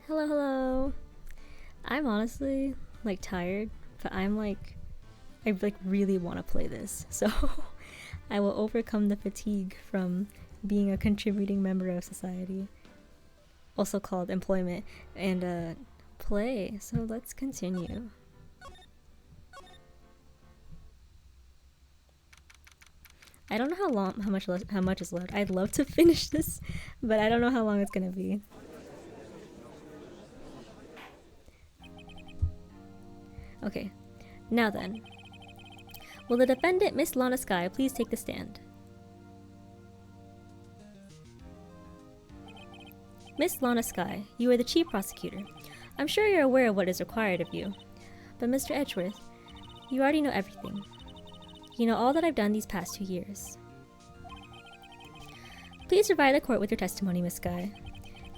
Hello, hello. I'm honestly tired, but I really want to play this. So I will overcome the fatigue from being a contributing member of society, also called employment, and play. So let's continue. I don't know how much is left. I'd love to finish this, but I don't know how long it's gonna be. Okay, now then. Will the defendant, Miss Lana Skye, please take the stand? Miss Lana Skye, you are the chief prosecutor. I'm sure you're aware of what is required of you. But Mr. Edgeworth, you already know everything. You know all that I've done these past 2 years. Please provide the court with your testimony, Miss Skye.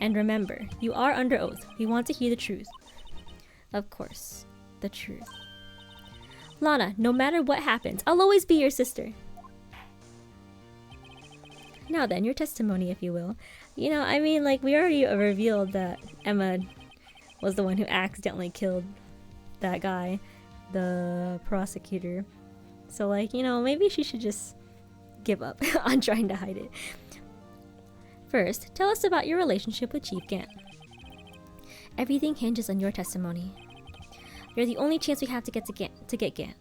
And remember, you are under oath. We want to hear the truth. Of course, the truth. Lana, no matter what happens, I'll always be your sister. Now then, your testimony, if you will. You know, I mean, we already revealed that Emma was the one who accidentally killed that guy, the prosecutor. So, maybe she should just give up on trying to hide it. First, tell us about your relationship with Chief Gant. Everything hinges on your testimony. You're the only chance we have to get Gant.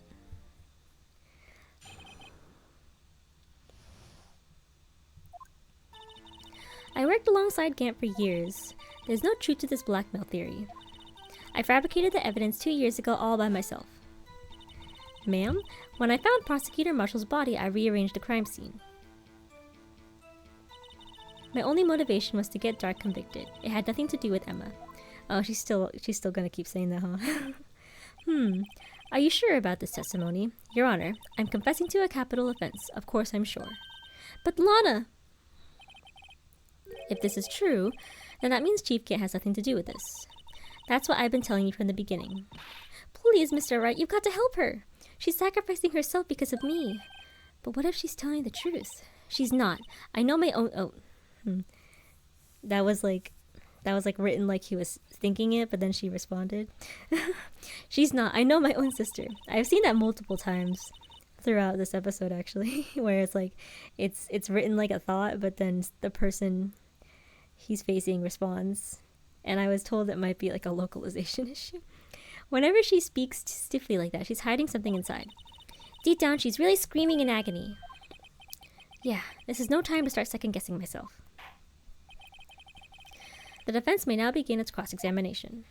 I worked alongside Gant for years. There's no truth to this blackmail theory. I fabricated the evidence 2 years ago all by myself. Ma'am, when I found Prosecutor Marshall's body, I rearranged the crime scene. My only motivation was to get Dark convicted. It had nothing to do with Emma. Oh, she's still gonna keep saying that, huh? Are you sure about this testimony? Your Honor, I'm confessing to a capital offense. Of course I'm sure. But Lana! If this is true, then that means Chief Gant has nothing to do with this. That's what I've been telling you from the beginning. Please, Mr. Wright, you've got to help her. She's sacrificing herself because of me. But what if she's telling the truth? She's not. I know my own... Oh. That was written like he was thinking it, but then she responded. She's not. I know my own sister. I've seen that multiple times throughout this episode, actually, where it's written like a thought, but then the person he's facing responds. And I was told it might be like a localization issue. Whenever she speaks stiffly like that, she's hiding something inside. Deep down, she's really screaming in agony. Yeah, this is no time to start second-guessing myself. The defense may now begin its cross-examination.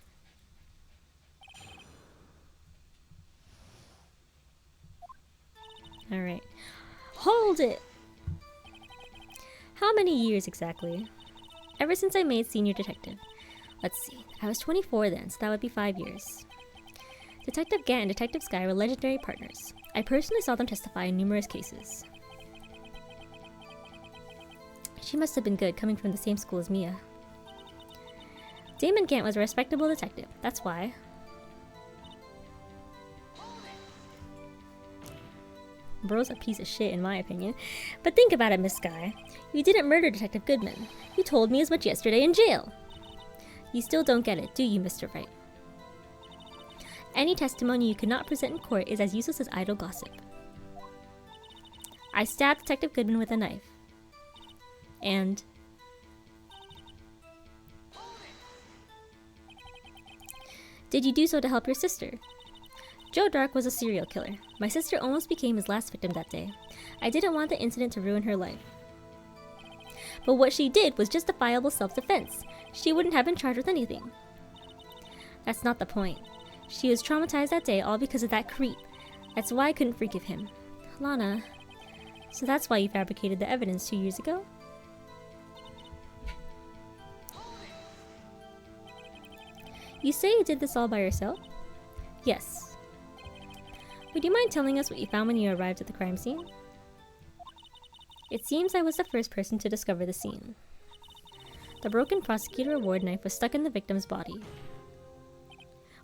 Alright. Hold it! How many years exactly? Ever since I made senior detective. Let's see. I was 24 then, so that would be 5 years. Detective Gant and Detective Skye were legendary partners. I personally saw them testify in numerous cases. She must have been good, coming from the same school as Mia. Damon Gant was a respectable detective, that's why. Bro's a piece of shit in my opinion. But think about it, Miss Skye. You didn't murder Detective Goodman. You told me as much yesterday in jail. You still don't get it, do you, Mr. Wright? Any testimony you could not present in court is as useless as idle gossip. I stabbed Detective Goodman with a knife. And... Did you do so to help your sister? Joe Dark was a serial killer. My sister almost became his last victim that day. I didn't want the incident to ruin her life. But what she did was justifiable self-defense. She wouldn't have been charged with anything. That's not the point. She was traumatized that day all because of that creep. That's why I couldn't forgive him. Lana, so that's why you fabricated the evidence 2 years ago? You say you did this all by yourself? Yes. Would you mind telling us what you found when you arrived at the crime scene? It seems I was the first person to discover the scene. The broken prosecutor award knife was stuck in the victim's body.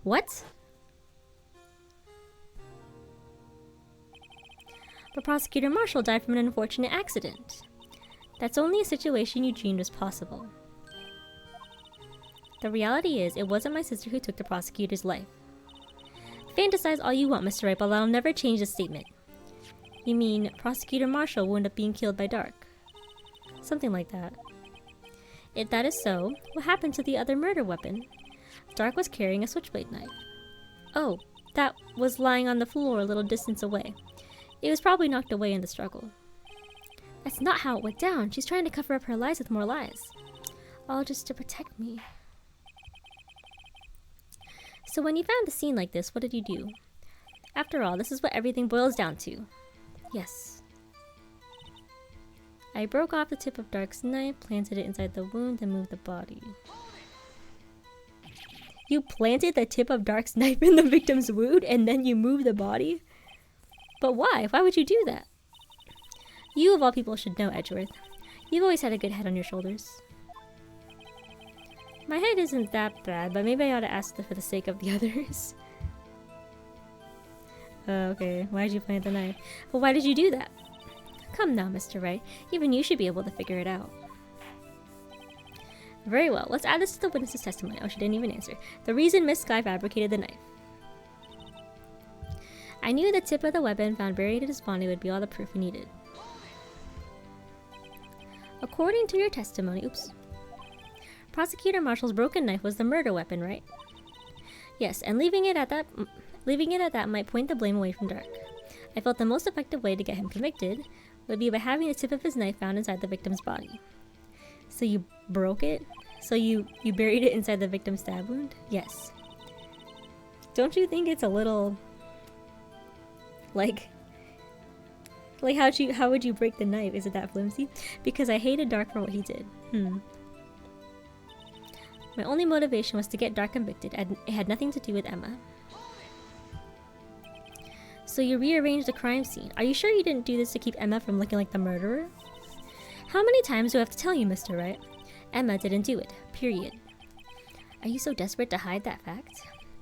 What? But Prosecutor Marshall died from an unfortunate accident. That's only a situation you dreamed was possible. The reality is, it wasn't my sister who took the prosecutor's life. Fantasize all you want, Mr. Wright, but I'll never change this statement. You mean Prosecutor Marshall will end up being killed by Dark? Something like that. If that is so, what happened to the other murder weapon? Dark was carrying a switchblade knife. Oh, that was lying on the floor a little distance away. It was probably knocked away in the struggle. That's not how it went down. She's trying to cover up her lies with more lies. All just to protect me. So when you found a scene like this, what did you do? After all, this is what everything boils down to. Yes. I broke off the tip of Dark's knife, planted it inside the wound, and moved the body. You planted the tip of Dark's knife in the victim's wound, and then you moved the body? But why? Why would you do that? You, of all people, should know, Edgeworth. You've always had a good head on your shoulders. My head isn't that bad, but maybe I ought to ask for the sake of the others. Okay, why did you plant the knife? Well, why did you do that? Come now, Mr. Wright. Even you should be able to figure it out. Very well, let's add this to the witness's testimony. Oh, she didn't even answer. The reason Miss Sky fabricated the knife. I knew the tip of the weapon found buried in his body would be all the proof we needed. According to your testimony, Prosecutor Marshall's broken knife was the murder weapon, right? Yes, and leaving it at that might point the blame away from Dark. I felt the most effective way to get him convicted would be by having the tip of his knife found inside the victim's body. So you broke it? So you buried it inside the victim's stab wound? Yes. Don't you think it's a little... Like how would you break the knife? Is it that flimsy? Because I hated Dark for what he did. My only motivation was to get Dark convicted, and it had nothing to do with Emma. So you rearranged the crime scene. Are you sure you didn't do this to keep Emma from looking like the murderer? How many times do I have to tell you, Mr. Wright? Emma didn't do it. Period. Are you so desperate to hide that fact?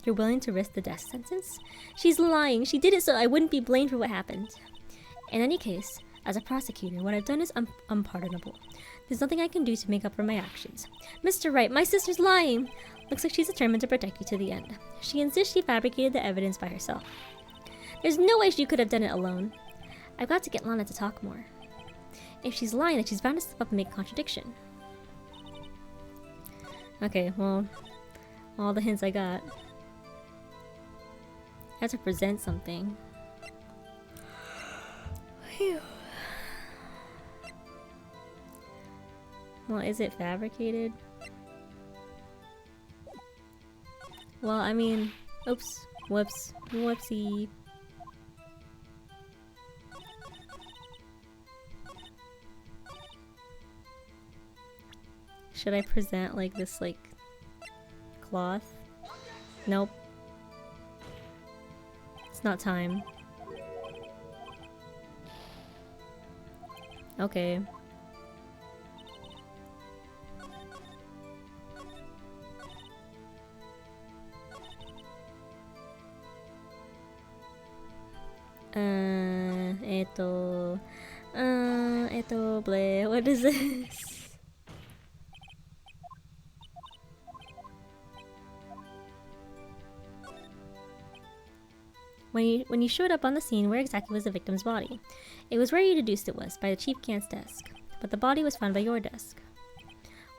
You're willing to risk the death sentence? She's lying. She did it so I wouldn't be blamed for what happened. In any case, as a prosecutor, what I've done is unpardonable. There's nothing I can do to make up for my actions. Mr. Wright, my sister's lying! Looks like she's determined to protect you to the end. She insists she fabricated the evidence by herself. There's no way she could have done it alone. I've got to get Lana to talk more. If she's lying, then she's bound to slip up and make a contradiction. Okay, well, all the hints I got. I have to present something. Phew. Well, is it fabricated? Well, I mean, oops, whoops, whoopsie. Should I present like this, like, cloth? Nope. It's not time. Okay. What is this? When you showed up on the scene, where exactly was the victim's body? It was where you deduced it was, by the chief cant's desk. But the body was found by your desk.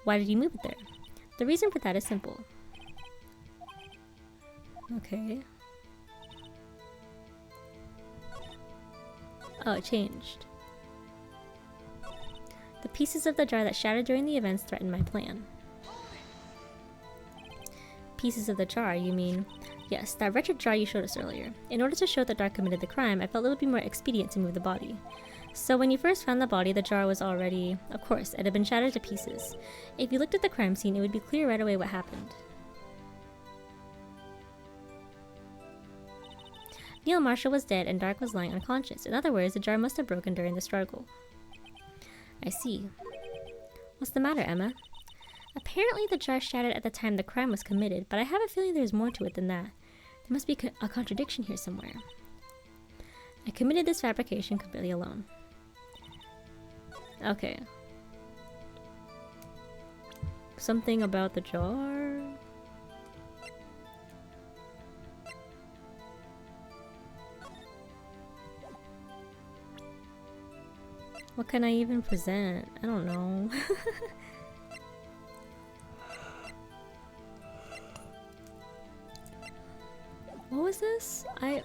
Why did you move it there? The reason for that is simple. Okay. Oh, it changed. The pieces of the jar that shattered during the events threatened my plan. Pieces of the jar, you mean? Yes, that wretched jar you showed us earlier. In order to show that Dark committed the crime, I felt it would be more expedient to move the body. So when you first found the body, the jar was already... Of course, it had been shattered to pieces. If you looked at the crime scene, it would be clear right away what happened. Neil Marshall was dead and Dark was lying unconscious. In other words, the jar must have broken during the struggle. I see. What's the matter, Emma? Apparently the jar shattered at the time the crime was committed, but I have a feeling there's more to it than that. There must be a contradiction here somewhere. I committed this fabrication completely alone. Okay. Something about the jar? can I even present? I don't know. What was this? I'm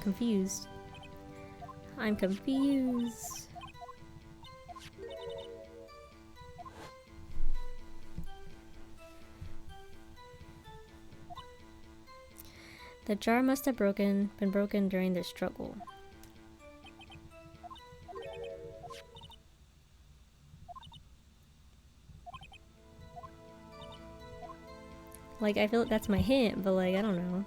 confused. I'm confused. The jar must have been broken during their struggle. Like, I feel like that's my hint, but like, I don't know.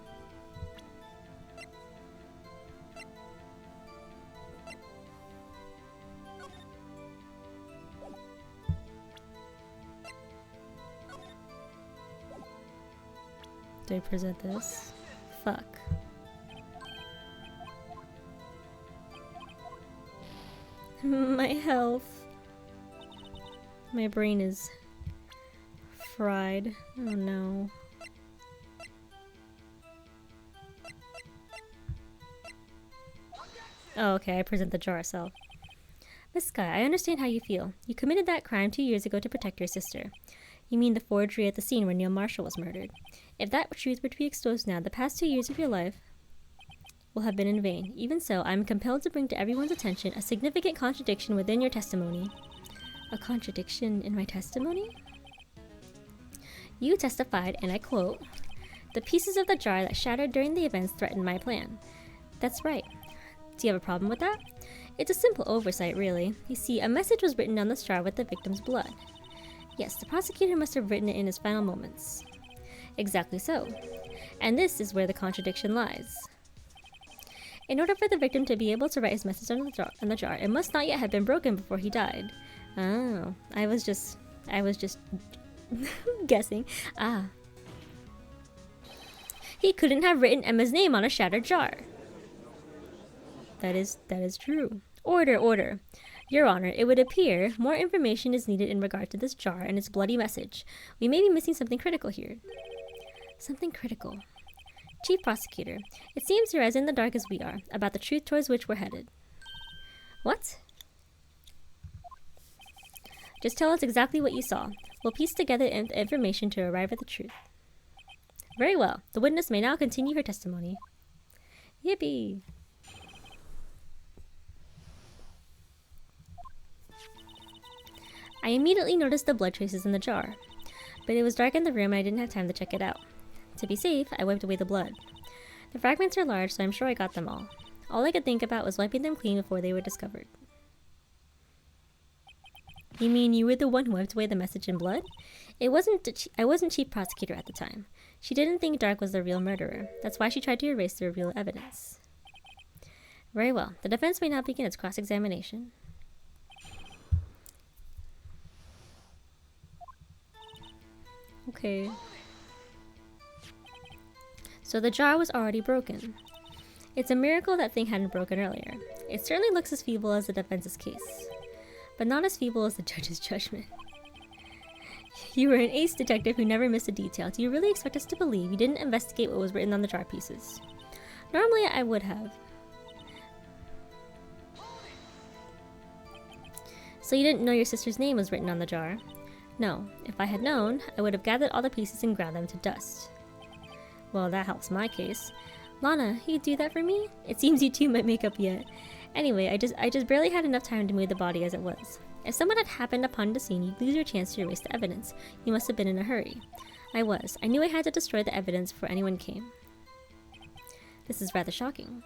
Do I present this? Fuck. My health. My brain is fried. Oh no. Oh, okay, I present the jar itself. Miss Sky, I understand how you feel. You committed that crime 2 years ago to protect your sister. You mean the forgery at the scene where Neil Marshall was murdered. If that truth were to be exposed now, the past 2 years of your life will have been in vain. Even so, I am compelled to bring to everyone's attention a significant contradiction within your testimony. A contradiction in my testimony? You testified, and I quote, "The pieces of the jar that shattered during the events threatened my plan." That's right. Do you have a problem with that? It's a simple oversight, really. You see, a message was written on this jar with the victim's blood. Yes, the prosecutor must have written it in his final moments. Exactly so. And this is where the contradiction lies. In order for the victim to be able to write his message on the jar, it must not yet have been broken before he died. Oh, I was just guessing. Ah. He couldn't have written Emma's name on a shattered jar. That is true. Order. Your Honor, it would appear more information is needed in regard to this jar and its bloody message. We may be missing something critical here. Something critical. Chief Prosecutor, it seems you're as in the dark as we are about the truth towards which we're headed. What? Just tell us exactly what you saw. We'll piece together information to arrive at the truth. Very well. The witness may now continue her testimony. Yippee! I immediately noticed the blood traces in the jar, but it was dark in the room and I didn't have time to check it out. To be safe, I wiped away the blood. The fragments are large, so I'm sure I got them all. All I could think about was wiping them clean before they were discovered. You mean you were the one who wiped away the message in blood? I wasn't chief prosecutor at the time. She didn't think Dark was the real murderer. That's why she tried to erase the real evidence. Very well. The defense may now begin its cross-examination. Okay. So the jar was already broken. It's a miracle that thing hadn't broken earlier. It certainly looks as feeble as the defense's case, but not as feeble as the judge's judgment. You were an ace detective who never missed a detail. Do you really expect us to believe you didn't investigate what was written on the jar pieces? Normally I would have. So you didn't know your sister's name was written on the jar? No. If I had known, I would have gathered all the pieces and ground them to dust. Well, that helps my case. Lana, you'd do that for me? It seems you two might make up yet. Anyway, I just barely had enough time to move the body as it was. If someone had happened upon the scene, you'd lose your chance to erase the evidence. You must have been in a hurry. I was. I knew I had to destroy the evidence before anyone came. This is rather shocking.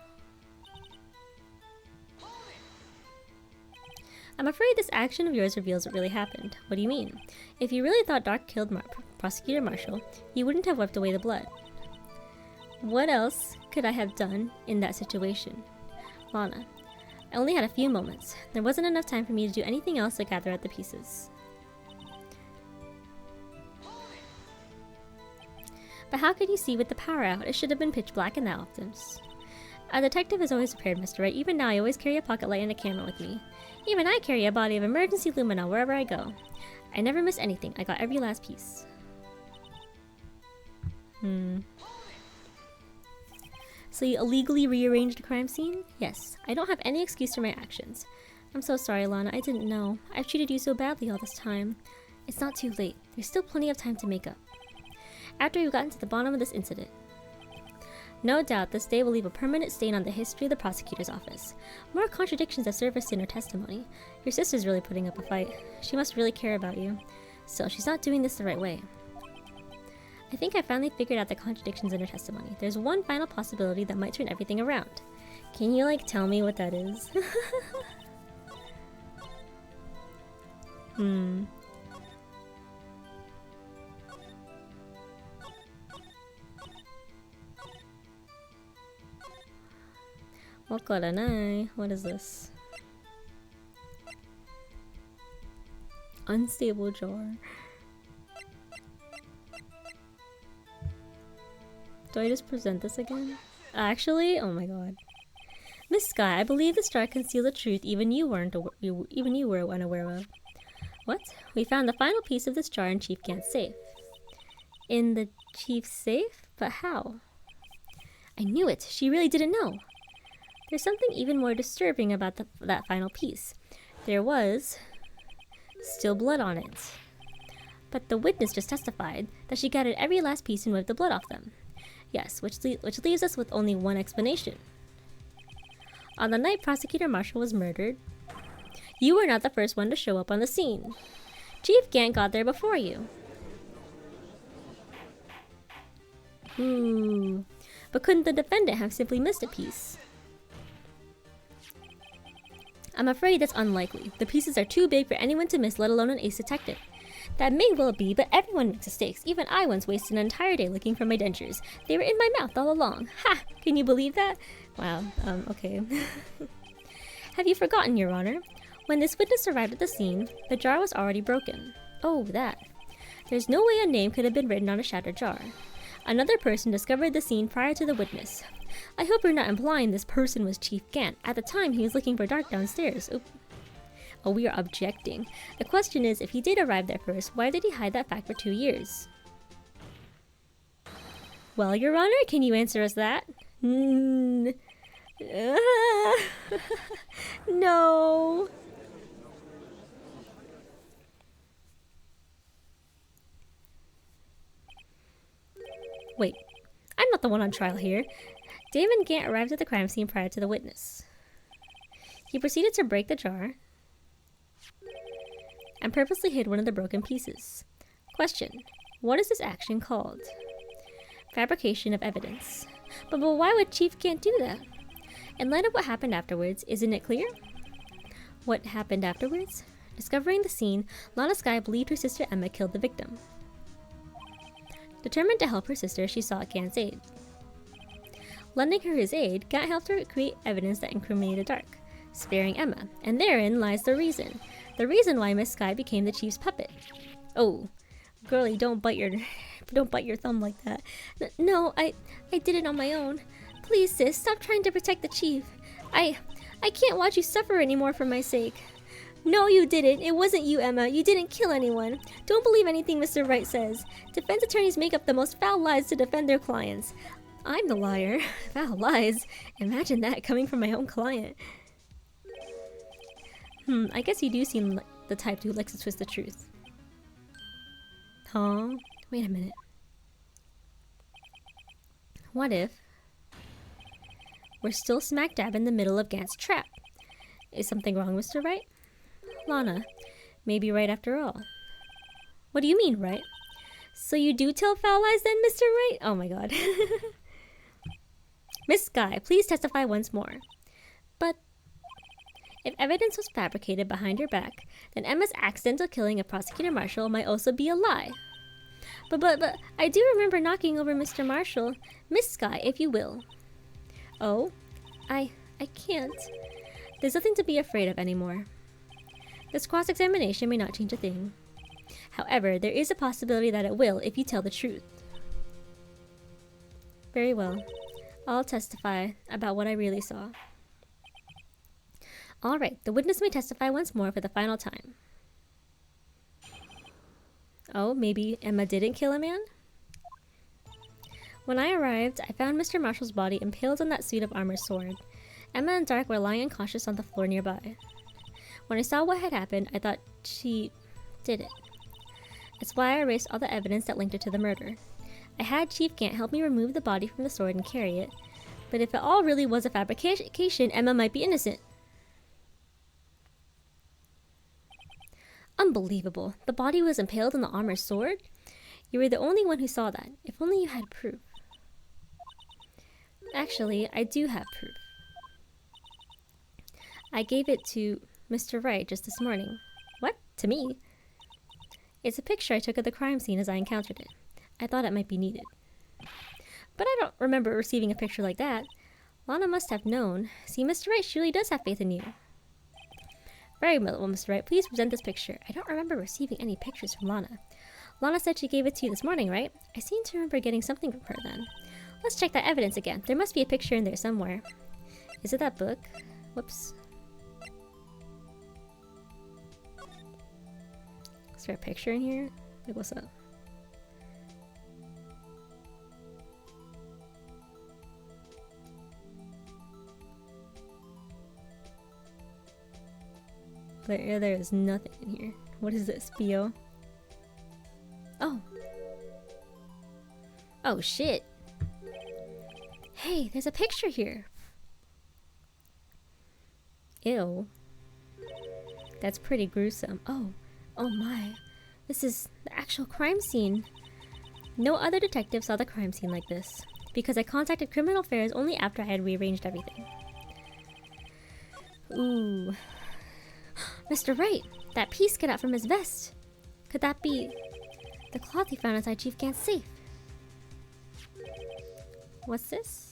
I'm afraid this action of yours reveals what really happened. What do you mean? If you really thought Dark killed Prosecutor Marshall, you wouldn't have wiped away the blood. What else could I have done in that situation? Lana, I only had a few moments. There wasn't enough time for me to do anything else to gather at the pieces. But how could you see with the power out? It should have been pitch black in that office. A detective is always prepared, Mr. Wright. Even now, I always carry a pocket light and a camera with me. Even I carry a body of emergency lumina wherever I go. I never miss anything. I got every last piece. So you illegally rearranged the crime scene? Yes, I don't have any excuse for my actions. I'm so sorry, Lana, I didn't know. I've treated you so badly all this time. It's not too late. There's still plenty of time to make up. After we've gotten to the bottom of this incident. No doubt this day will leave a permanent stain on the history of the prosecutor's office. More contradictions have surfaced in her testimony. Your sister's really putting up a fight. She must really care about you. Still, she's not doing this the right way. I think I finally figured out the contradictions in her testimony. There's one final possibility that might turn everything around. Can you, like, tell me what that is? What is this? Unstable jar. Do I just present this again? Actually, oh my god. Miss Sky, I believe this jar concealed the truth even you were unaware of. What? We found the final piece of this jar in Chief Gant's safe. In the Chief's safe? But how? I knew it. She really didn't know. There's something even more disturbing about that final piece. There was still blood on it. But the witness just testified that she gathered every last piece and wiped the blood off them. Yes, which leaves us with only one explanation. On the night Prosecutor Marshall was murdered, you were not the first one to show up on the scene. Chief Gant got there before you. Ooh. But couldn't the defendant have simply missed a piece? I'm afraid that's unlikely. The pieces are too big for anyone to miss, let alone an ace detective. That may well be, but everyone makes mistakes. Even I once wasted an entire day looking for my dentures. They were in my mouth all along. Ha! Can you believe that? Wow, okay. Have you forgotten, Your Honor? When this witness arrived at the scene, the jar was already broken. Oh, that. There's no way a name could have been written on a shattered jar. Another person discovered the scene prior to the witness. I hope you're not implying this person was Chief Gant. At the time, he was looking for Dark downstairs. Oop. Oh, we are objecting. The question is, if he did arrive there first, why did he hide that fact for 2 years? Well, Your Honor, can you answer us that? No. Wait, I'm not the one on trial here. Damon Gant arrived at the crime scene prior to the witness. He proceeded to break the jar and purposely hid one of the broken pieces. Question: what is this action called? Fabrication of evidence. But why would Chief Gant do that? In light of what happened afterwards, isn't it clear? What happened afterwards? Discovering the scene, Lana Sky believed her sister Emma killed the victim. Determined to help her sister, she sought Gant's aid. Lending her his aid, Gant helped her create evidence that incriminated Dark, sparing Emma, and therein lies the reason. The reason why Miss Sky became the Chief's puppet. Oh, girlie, don't bite your thumb like that. No, I did it on my own. Please, sis, stop trying to protect the Chief. I can't watch you suffer anymore for my sake. No, you didn't. It wasn't you, Emma. You didn't kill anyone. Don't believe anything Mr. Wright says. Defense attorneys make up the most foul lies to defend their clients. I'm the liar. Foul lies. Imagine that coming from my own client. I guess you do seem like the type who likes to twist the truth. Huh? Wait a minute. What if we're still smack dab in the middle of Gant's trap? Is something wrong, Mr. Wright? Lana, maybe right after all. What do you mean, right? So you do tell foul lies then, Mr. Wright? Oh my god. Miss Sky, please testify once more. But if evidence was fabricated behind your back, then Emma's accidental killing of Prosecutor Marshall might also be a lie. But I do remember knocking over Mr. Marshall. Miss Sky, if you will. Oh, I can't. There's nothing to be afraid of anymore. This cross-examination may not change a thing. However, there is a possibility that it will if you tell the truth. Very well. I'll testify about what I really saw. Alright, the witness may testify once more for the final time. Oh, maybe Emma didn't kill a man? When I arrived, I found Mr. Marshall's body impaled on that suit of armor sword. Emma and Dark were lying unconscious on the floor nearby. When I saw what had happened, I thought she did it. That's why I erased all the evidence that linked her to the murder. I had Chief Gant help me remove the body from the sword and carry it, but if it all really was a fabrication, Emma might be innocent. Unbelievable. The body was impaled on the armor sword? You were the only one who saw that. If only you had proof. Actually, I do have proof. I gave it to Mr. Wright just this morning. What? To me? It's a picture I took of the crime scene as I encountered it. I thought it might be needed. But I don't remember receiving a picture like that. Lana must have known. See, Mr. Wright surely does have faith in you. Very well, Mr. Wright. Please present this picture. I don't remember receiving any pictures from Lana. Lana said she gave it to you this morning, right? I seem to remember getting something from her then. Let's check that evidence again. There must be a picture in there somewhere. Is it that book? Whoops. Is there a picture in here? Like, what's up? There is nothing in here. What is this, BO? Oh. Oh, shit. Hey, there's a picture here. Ew. That's pretty gruesome. Oh my. This is the actual crime scene. No other detective saw the crime scene like this, because I contacted Criminal Affairs only after I had rearranged everything. Ooh. Mr. Wright, that piece cut out from his vest. Could that be the cloth he found inside Chief Gant's safe? What's this?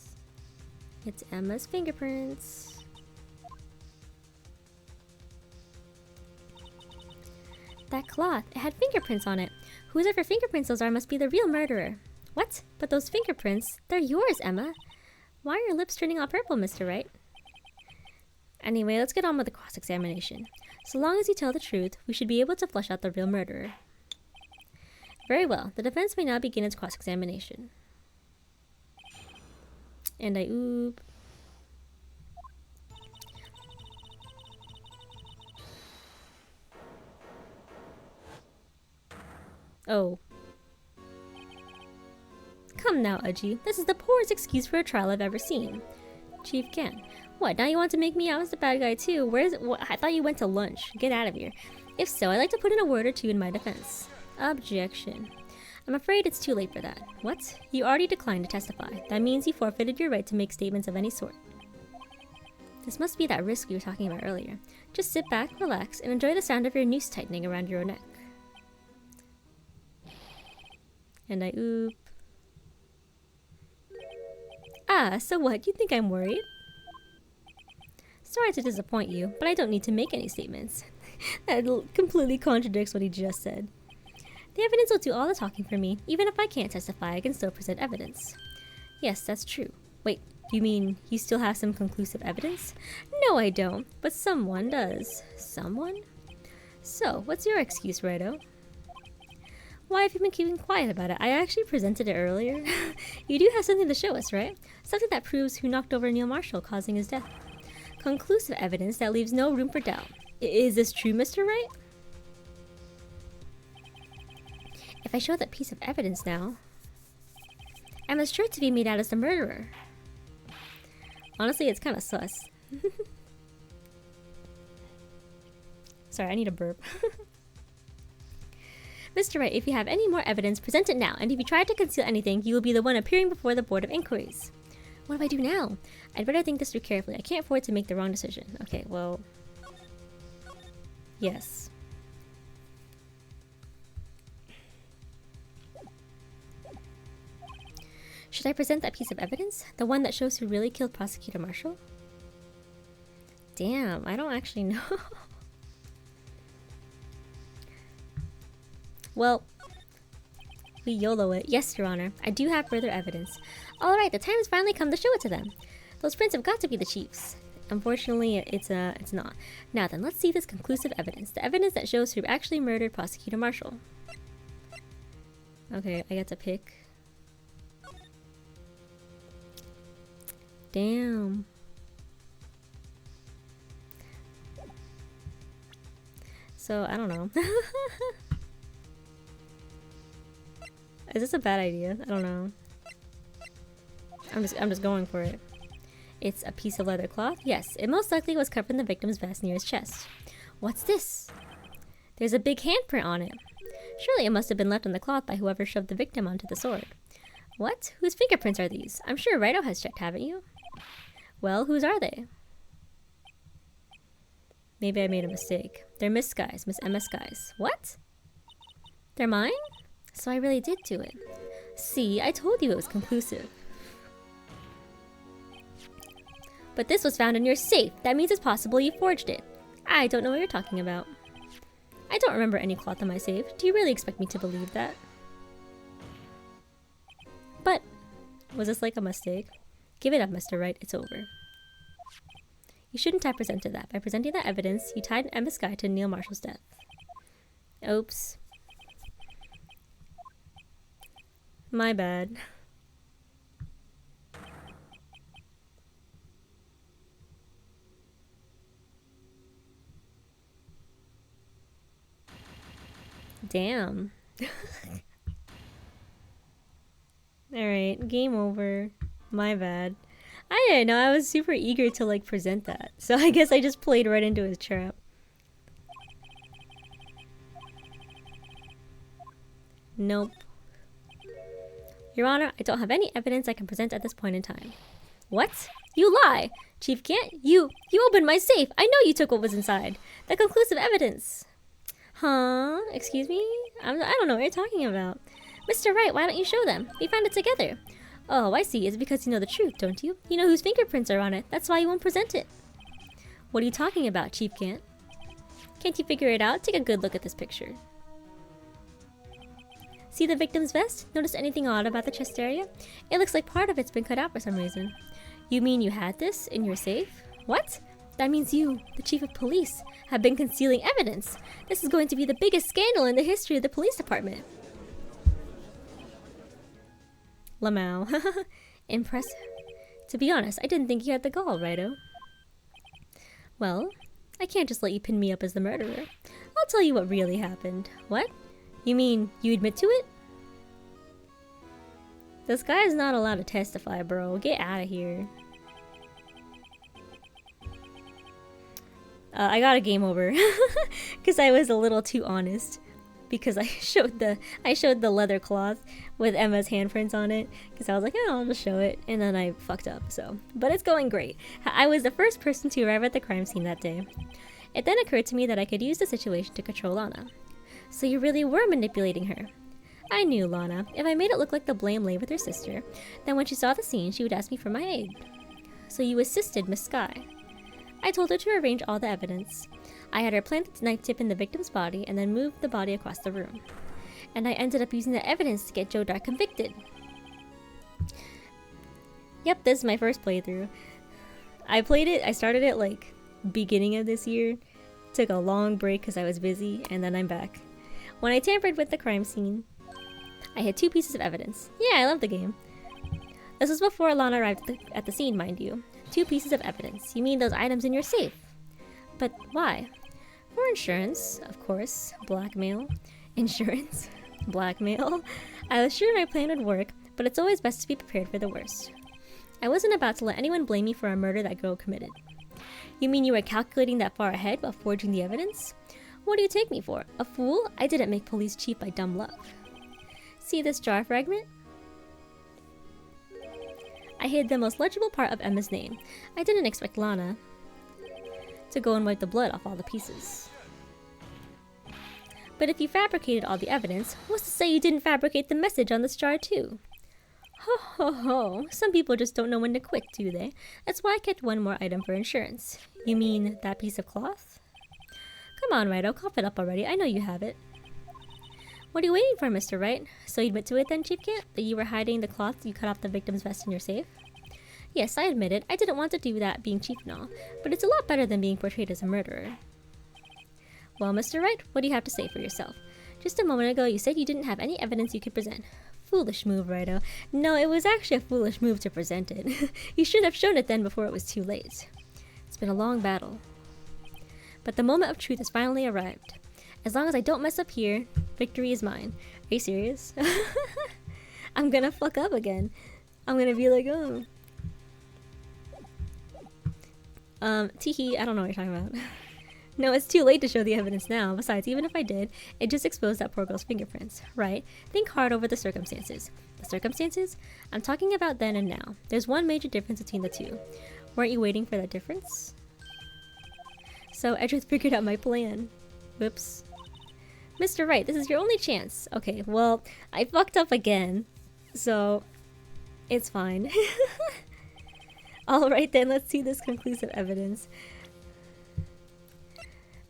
It's Emma's fingerprints. That cloth, it had fingerprints on it. Whoever fingerprints those are must be the real murderer. What? But those fingerprints, they're yours, Emma. Why are your lips turning all purple, Mr. Wright? Anyway, let's get on with the cross-examination. So long as you tell the truth, we should be able to flush out the real murderer. Very well, the defense may now begin its cross-examination. And I oop. Oh. Come now, Udgy. This is the poorest excuse for a trial I've ever seen. Chief Gant. What, now you want to make me out as the bad guy too? Where's it? I thought you went to lunch. Get out of here. If so, I'd like to put in a word or two in my defense. Objection. I'm afraid it's too late for that. What? You already declined to testify. That means you forfeited your right to make statements of any sort. This must be that risk we were talking about earlier. Just sit back, relax, and enjoy the sound of your noose tightening around your neck. And I oop. Ah, so what? You think I'm worried? Sorry to disappoint you, but I don't need to make any statements. That completely contradicts what he just said. The evidence will do all the talking for me. Even if I can't testify, I can still present evidence. Yes, that's true. Wait, do you mean you still have some conclusive evidence? No, I don't, but someone does. Someone? So, what's your excuse, Righto? Why have you been keeping quiet about it? I actually presented it earlier. You do have something to show us, right? Something that proves who knocked over Neil Marshall, causing his death. Conclusive evidence that leaves no room for doubt. Is this true, Mr. Wright? If I show that piece of evidence now, Emma's sure to be made out as the murderer. Honestly, it's kind of sus. Sorry, I need a burp. Mr. Wright, if you have any more evidence, present it now, and if you try to conceal anything, you will be the one appearing before the Board of Inquiries. What do I do now? I'd better think this through carefully. I can't afford to make the wrong decision. Okay, well... yes. Should I present that piece of evidence? The one that shows who really killed Prosecutor Marshall? Damn, I don't actually know. Well, we YOLO it. Yes, Your Honor. I do have further evidence. Alright, the time has finally come to show it to them. Those prints have got to be the Chief's. Unfortunately, it's not. Now then, let's see this conclusive evidence. The evidence that shows who actually murdered Prosecutor Marshall. Okay, I get to pick. Damn. So, I don't know. Is this a bad idea? I don't know. I'm just going for it. It's a piece of leather cloth? Yes, it most likely was cut from the victim's vest near his chest. What's this? There's a big handprint on it. Surely it must have been left on the cloth by whoever shoved the victim onto the sword. What? Whose fingerprints are these? I'm sure Rido has checked, haven't you? Well, whose are they? Maybe I made a mistake. They're Miss Sky's, Miss Emma Sky's. What? They're mine? So I really did do it. See, I told you it was conclusive. But this was found in your safe. That means it's possible you forged it. I don't know what you're talking about. I don't remember any cloth in my safe. Do you really expect me to believe that? But, was this like a mistake? Give it up, Mr. Wright. It's over. You shouldn't have presented that. By presenting that evidence, you tied Emma Sky to Neil Marshall's death. Oops. My bad. Damn. Alright, game over. My bad. I didn't know, I was super eager to like present that. So I guess I just played right into his trap. Nope. Your Honor, I don't have any evidence I can present at this point in time. What? You lie! Chief Gant, you opened my safe! I know you took what was inside! The conclusive evidence! Huh? Excuse me? I don't know what you're talking about. Mr. Wright, why don't you show them? We found it together. Oh, I see. It's because you know the truth, don't you? You know whose fingerprints are on it. That's why you won't present it. What are you talking about, Chief Gant? Can't you figure it out? Take a good look at this picture. See the victim's vest? Notice anything odd about the chest area? It looks like part of it's been cut out for some reason. You mean you had this in your safe? What? That means you, the chief of police, have been concealing evidence. This is going to be the biggest scandal in the history of the police department. Lamau. Impressive. To be honest, I didn't think you had the gall, Rido. Well, I can't just let you pin me up as the murderer. I'll tell you what really happened. What? You mean you admit to it? This guy is not allowed to testify, bro. Get out of here. I got a game over because I was a little too honest. Because I showed the leather cloth with Emma's handprints on it. Because I was like, oh, I'll just show it, and then I fucked up. So, but it's going great. I was the first person to arrive at the crime scene that day. It then occurred to me that I could use the situation to control Lana. So you really were manipulating her. I knew Lana. If I made it look like the blame lay with her sister, then when she saw the scene, she would ask me for my aid. So you assisted Miss Sky. I told her to arrange all the evidence. I had her plant the knife tip in the victim's body and then move the body across the room. And I ended up using the evidence to get Joe Dark convicted. Yep, this is my first playthrough. I started it like beginning of this year. Took a long break because I was busy, and then I'm back. When I tampered with the crime scene, I had 2 pieces of evidence. Yeah, I love the game. This was before Lana arrived at the scene, mind you. 2 pieces of evidence. You mean those items in your safe? But why? For insurance, of course. Blackmail. Insurance. Blackmail. I was sure my plan would work, but it's always best to be prepared for the worst. I wasn't about to let anyone blame me for a murder that girl committed. You mean you were calculating that far ahead while forging the evidence? What do you take me for? A fool? I didn't make police cheap by dumb luck. See this jar fragment? I hid the most legible part of Emma's name. I didn't expect Lana to go and wipe the blood off all the pieces. But if you fabricated all the evidence, what's to say you didn't fabricate the message on this jar too? Ho ho ho, some people just don't know when to quit, do they? That's why I kept 1 more item for insurance. You mean that piece of cloth? Come on, Rido, cough it up already. I know you have it. What are you waiting for, Mr. Wright? So you admit to it then, Chief Gant? That you were hiding the cloth you cut off the victim's vest in your safe? Yes, I admit it. I didn't want to do that being chief and all, but it's a lot better than being portrayed as a murderer. Well, Mr. Wright, what do you have to say for yourself? Just a moment ago, you said you didn't have any evidence you could present. Foolish move, Righto. No, it was actually a foolish move to present it. You should have shown it then before it was too late. It's been a long battle. But the moment of truth has finally arrived. As long as I don't mess up here, victory is mine. Are you serious? I'm gonna fuck up again. I'm gonna be like, oh. Teehee, I don't know what you're talking about. No, it's too late to show the evidence now. Besides, even if I did, it just exposed that poor girl's fingerprints, right? Think hard over the circumstances. The circumstances? I'm talking about then and now. There's one major difference between the two. Weren't you waiting for that difference? So Edgeworth figured out my plan. Whoops. Mr. Wright, this is your only chance. Okay, well, I fucked up again. So, it's fine. Alright then, let's see this conclusive evidence.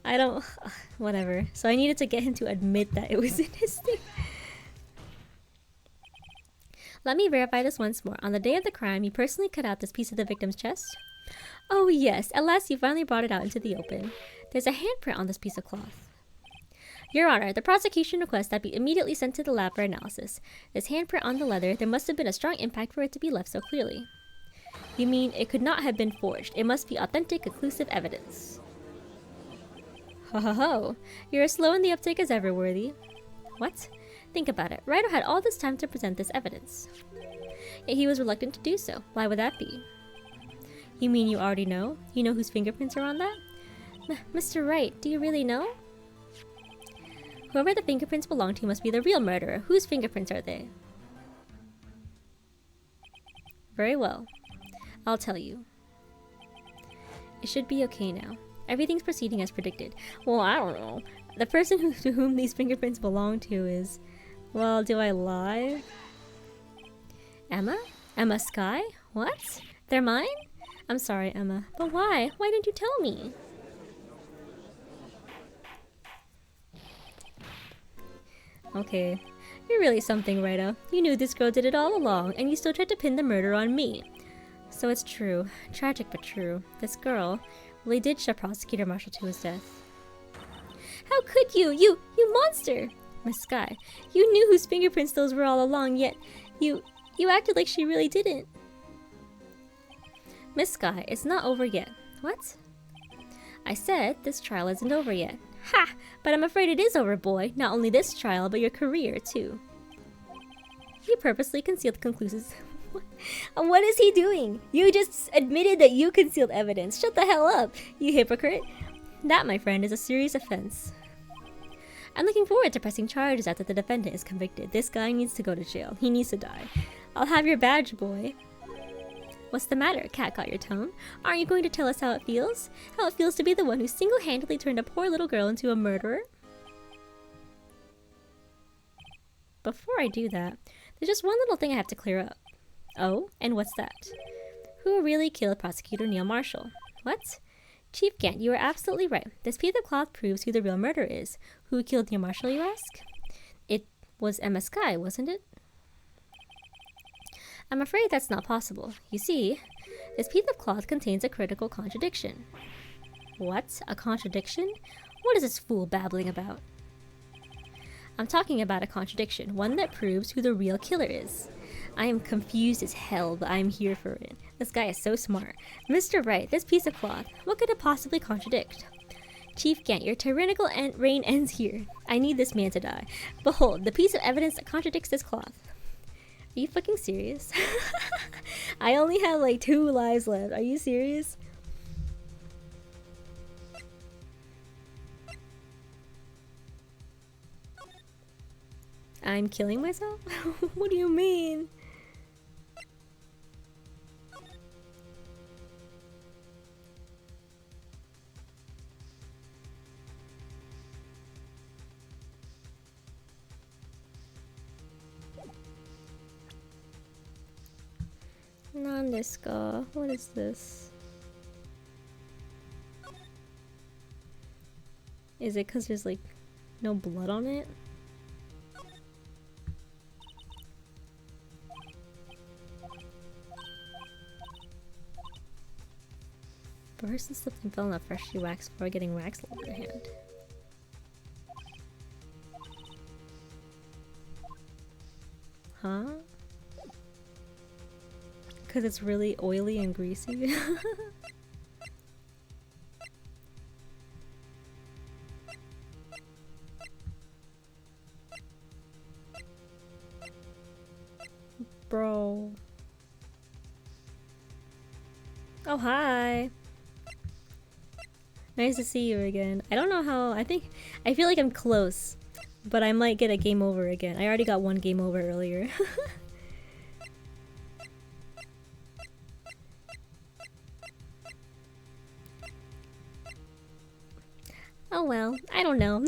I don't... whatever. So I needed to get him to admit that it was in his thing. Let me verify this once more. On the day of the crime, you personally cut out this piece of the victim's chest? Oh yes, at last you finally brought it out into the open. There's a handprint on this piece of cloth. Your Honor, the prosecution requests that be immediately sent to the lab for analysis. This handprint on the leather, there must have been a strong impact for it to be left so clearly. You mean it could not have been forged? It must be authentic, conclusive evidence. Ho ho ho! You're as slow in the uptake as ever, Worthy. What? Think about it. Righto had all this time to present this evidence. Yet he was reluctant to do so. Why would that be? You mean you already know? You know whose fingerprints are on that? Mr. Wright, do you really know? Whoever the fingerprints belong to must be the real murderer. Whose fingerprints are they? Very well. I'll tell you. It should be okay now. Everything's proceeding as predicted. Well, I don't know. The person to whom these fingerprints belong to is... Well, do I lie? Emma? Emma Skye? What? They're mine? I'm sorry, Emma. But why? Why didn't you tell me? Okay. You're really something, Righto. You knew this girl did it all along, and you still tried to pin the murder on me. So it's true. Tragic but true. This girl really did shove Prosecutor Marshall to his death. How could you? You monster! Miss Skye, you knew whose fingerprints those were all along, yet you acted like she really didn't. Miss Skye, it's not over yet. What? I said this trial isn't over yet. Ha! But I'm afraid it is over, boy. Not only this trial, but your career, too. You purposely concealed conclusive... What is he doing? You just admitted that you concealed evidence. Shut the hell up, you hypocrite. That, my friend, is a serious offense. I'm looking forward to pressing charges after the defendant is convicted. This guy needs to go to jail. He needs to die. I'll have your badge, boy. What's the matter? Cat got your tone? Aren't you going to tell us how it feels? How it feels to be the one who single-handedly turned a poor little girl into a murderer? Before I do that, there's just one little thing I have to clear up. Oh, and what's that? Who really killed Prosecutor Neil Marshall? What? Chief Gant, you are absolutely right. This piece of cloth proves who the real murderer is. Who killed Neil Marshall, you ask? It was Emma Skye, wasn't it? I'm afraid that's not possible. You see, this piece of cloth contains a critical contradiction. What? A contradiction? What is this fool babbling about? I'm talking about a contradiction, one that proves who the real killer is. I am confused as hell, but I am here for it. This guy is so smart. Mr. Wright, this piece of cloth, what could it possibly contradict? Chief Gant, your tyrannical reign ends here. I need this man to die. Behold, the piece of evidence that contradicts this cloth. Are you fucking serious? I only have like 2 lives left. Are you serious? I'm killing myself? What do you mean? Nandeska. What is this? Is it because there's like no blood on it? The person slipped and fell on a freshly waxed floor, getting wax all over their hand. Huh? Because it's really oily and greasy. Bro. Oh, hi. Nice to see you again. I don't know how, I feel like I'm close, but I might get a game over again. I already got one game over earlier. Oh well, I don't know.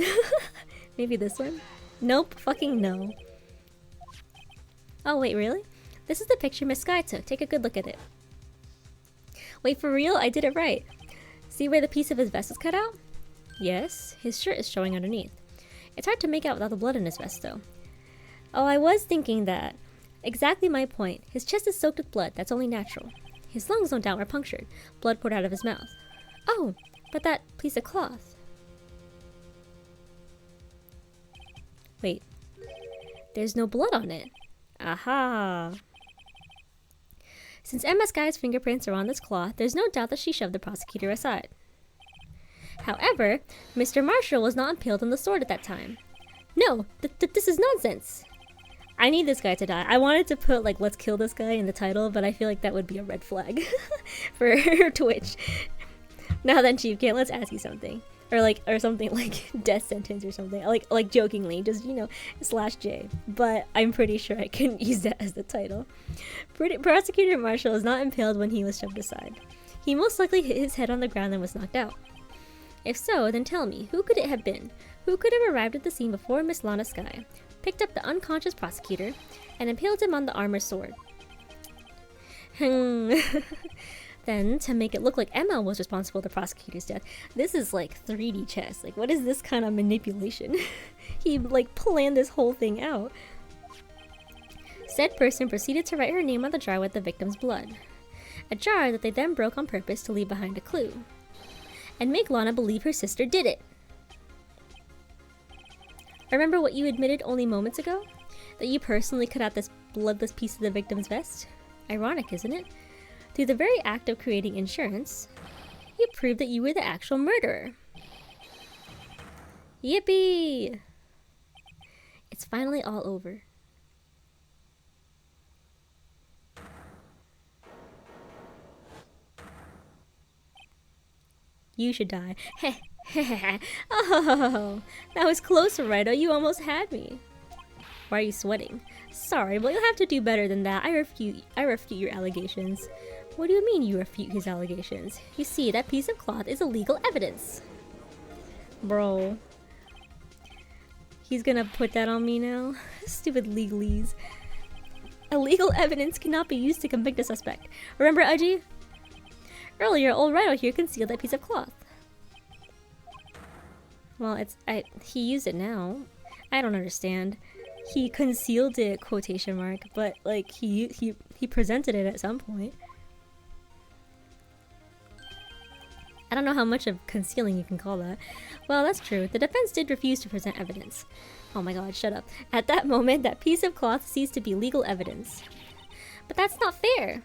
Maybe this one? Nope, fucking no. Oh wait, really? This is the picture Miss Sky took. Take a good look at it. Wait, for real? I did it right. See where the piece of his vest is cut out? Yes, his shirt is showing underneath. It's hard to make out without the blood in his vest, though. Oh, I was thinking that. Exactly my point. His chest is soaked with blood. That's only natural. His lungs, no doubt, were punctured. Blood poured out of his mouth. Oh, but that piece of cloth. Wait. There's no blood on it. Aha. Since Emma Sky's fingerprints are on this cloth, there's no doubt that she shoved the prosecutor aside. However, Mr. Marshall was not impaled on the sword at that time. No, this is nonsense. I need this guy to die. I wanted to put, like, let's kill this guy in the title, but I feel like that would be a red flag for Twitch. Now then, Chief Kit, let's ask you something. Or something like death sentence or something. Like jokingly, just, you know, /J. But I'm pretty sure I couldn't use that as the title. Prosecutor Marshall is not impaled when he was shoved aside. He most likely hit his head on the ground and was knocked out. If so, then tell me, who could it have been? Who could have arrived at the scene before Miss Lana Sky, picked up the unconscious prosecutor, and impaled him on the armor's sword? Then, to make it look like Emma was responsible for the prosecutor's death, this is like 3D chess. Like, what is this kind of manipulation? He, like, planned this whole thing out. Said person proceeded to write her name on the jar with the victim's blood. A jar that they then broke on purpose to leave behind a clue. And make Lana believe her sister did it. Remember what you admitted only moments ago? That you personally cut out this bloodless piece of the victim's vest? Ironic, isn't it? Through the very act of creating insurance, you proved that you were the actual murderer. Yippee! It's finally all over. You should die. Oh, that was close, Rido. You almost had me. Why are you sweating? Sorry, but you'll have to do better than that. I refute your allegations. What do you mean you refute his allegations? You see, that piece of cloth is illegal evidence. Bro. He's gonna put that on me now? Stupid legalese. Illegal evidence cannot be used to convict a suspect. Remember, Aji? Earlier, old Rido here concealed that piece of cloth. Well, he used it now. I don't understand. He concealed it, quotation mark, but like he presented it at some point. I don't know how much of concealing you can call that. Well, that's true. The defense did refuse to present evidence. Oh my god, shut up. At that moment, that piece of cloth ceased to be legal evidence. But that's not fair.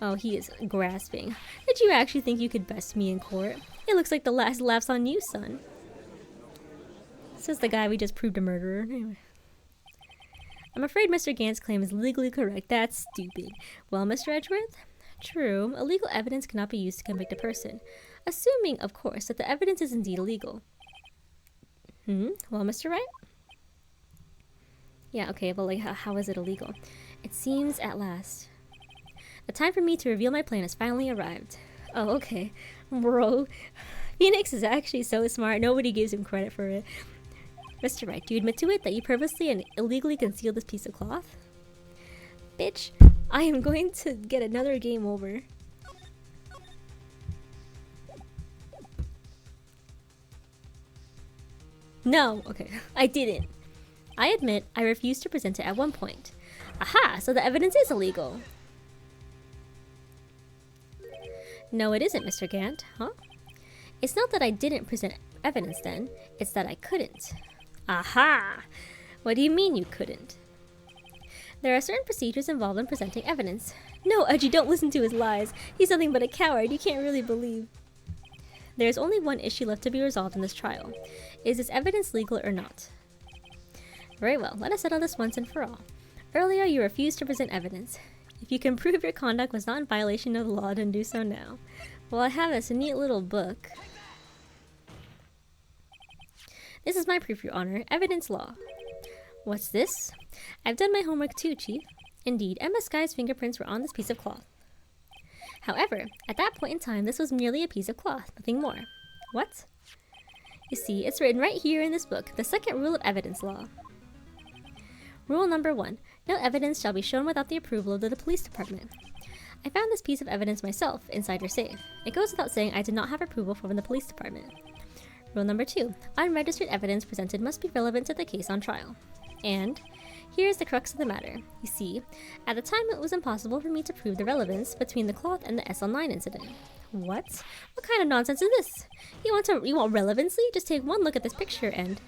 Oh, he is grasping. Did you actually think you could best me in court? It looks like the last laugh's on you, son. This is the guy we just proved a murderer. Anyway. I'm afraid Mr. Gant's claim is legally correct. That's stupid. Well, Mr. Edgeworth? True, illegal evidence cannot be used to convict a person. Assuming, of course, that the evidence is indeed illegal. Well, Mr. Wright? Yeah, okay, but like, how is it illegal? It seems at last. The time for me to reveal my plan has finally arrived. Oh, okay. Bro. Phoenix is actually so smart, nobody gives him credit for it. Mr. Wright, do you admit to it that you purposely and illegally concealed this piece of cloth? Bitch, I am going to get another game over. No, okay, I didn't. I admit I refused to present it at one point. Aha, so the evidence is illegal. No, it isn't, Mr. Gant, huh? It's not that I didn't present evidence then, it's that I couldn't. Aha! What do you mean you couldn't? There are certain procedures involved in presenting evidence. No, Udgy, don't listen to his lies. He's nothing but a coward. You can't really believe. There is only one issue left to be resolved in this trial. Is this evidence legal or not? Very well, let us settle this once and for all. Earlier, you refused to present evidence. If you can prove your conduct was not in violation of the law, then do so now. Well, I have this neat little book. This is my proof, Your Honor. Evidence law. What's this? I've done my homework too, Chief. Indeed, Emma Sky's fingerprints were on this piece of cloth. However, at that point in time, this was merely a piece of cloth, nothing more. What? You see, it's written right here in this book, the second rule of evidence law. Rule number 1. No evidence shall be shown without the approval of the police department. I found this piece of evidence myself inside your safe. It goes without saying I did not have approval from the police department. Rule number 2. Unregistered evidence presented must be relevant to the case on trial. And here's the crux of the matter. You see, at the time it was impossible for me to prove the relevance between the cloth and the SL9 incident. What? What kind of nonsense is this? You want relevancy? Just take one look at this picture and...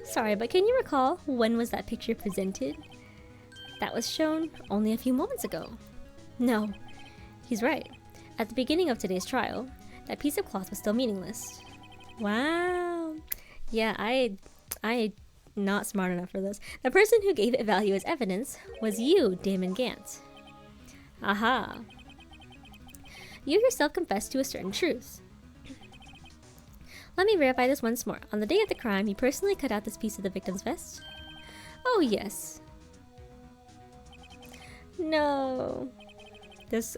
Sorry, but can you recall when was that picture presented? That was shown only a few moments ago. No, he's right. At the beginning of today's trial, that piece of cloth was still meaningless. Wow. Yeah, I not smart enough for this. The person who gave it value as evidence was you, Damon Gant. Aha. You yourself confessed to a certain truth. Let me verify this once more. On the day of the crime, you personally cut out this piece of the victim's vest? Oh, yes. No. This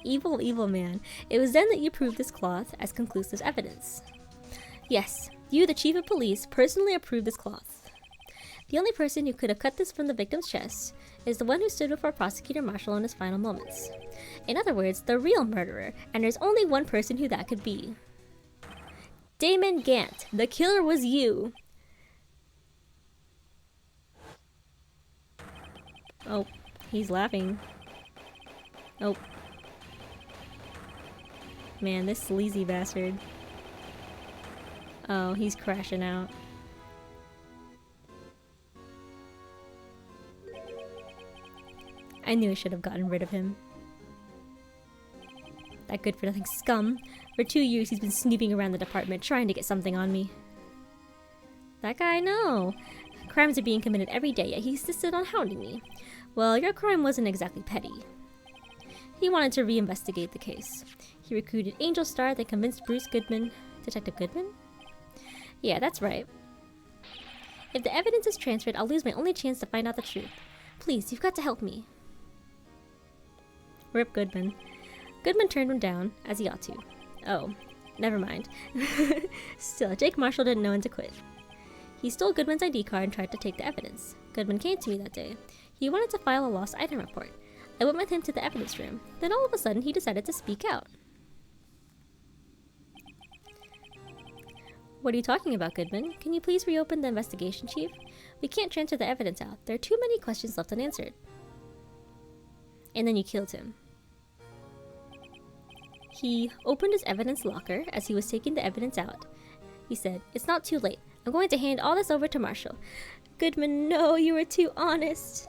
evil man. It was then that you proved this cloth as conclusive evidence. Yes, you, the chief of police, personally approved this cloth. The only person who could have cut this from the victim's chest is the one who stood before Prosecutor Marshall in his final moments. In other words, the real murderer, and there's only one person who that could be. Damon Gant, the killer was you. Oh, he's laughing. Oh. Man, this sleazy bastard. Oh, he's crashing out. I knew I should have gotten rid of him. That good-for-nothing scum. For 2 years he's been snooping around the department trying to get something on me. That guy, no. Crimes are being committed every day, yet he insisted on hounding me. Well, your crime wasn't exactly petty. He wanted to reinvestigate the case. He recruited Angel Star, then convinced Bruce Goodman... Detective Goodman? Yeah, that's right. If the evidence is transferred, I'll lose my only chance to find out the truth. Please, you've got to help me. Rip Goodman. Goodman turned him down, as he ought to. Oh, never mind. Still, Jake Marshall didn't know when to quit. He stole Goodman's ID card and tried to take the evidence. Goodman came to me that day. He wanted to file a lost item report. I went with him to the evidence room. Then all of a sudden, he decided to speak out. What are you talking about, Goodman? Can you please reopen the investigation, Chief? We can't transfer the evidence out. There are too many questions left unanswered. And then you killed him. He opened his evidence locker as he was taking the evidence out. He said, "It's not too late. I'm going to hand all this over to Marshall." Goodman, no, you were too honest.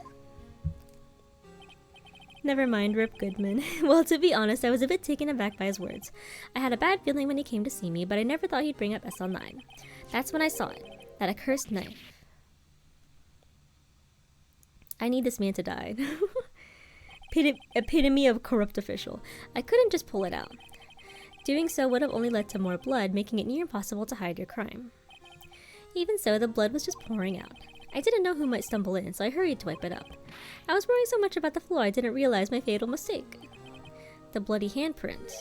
Never mind, Rip Goodman. Well, to be honest, I was a bit taken aback by his words. I had a bad feeling when he came to see me, but I never thought he'd bring up SL9. That's when I saw it. That accursed knife. I need this man to die. Epitome of corrupt official. I couldn't just pull it out. Doing so would have only led to more blood, making it near impossible to hide your crime. Even so, the blood was just pouring out. I didn't know who might stumble in, so I hurried to wipe it up. I was worrying so much about the floor I didn't realize my fatal mistake. The bloody handprint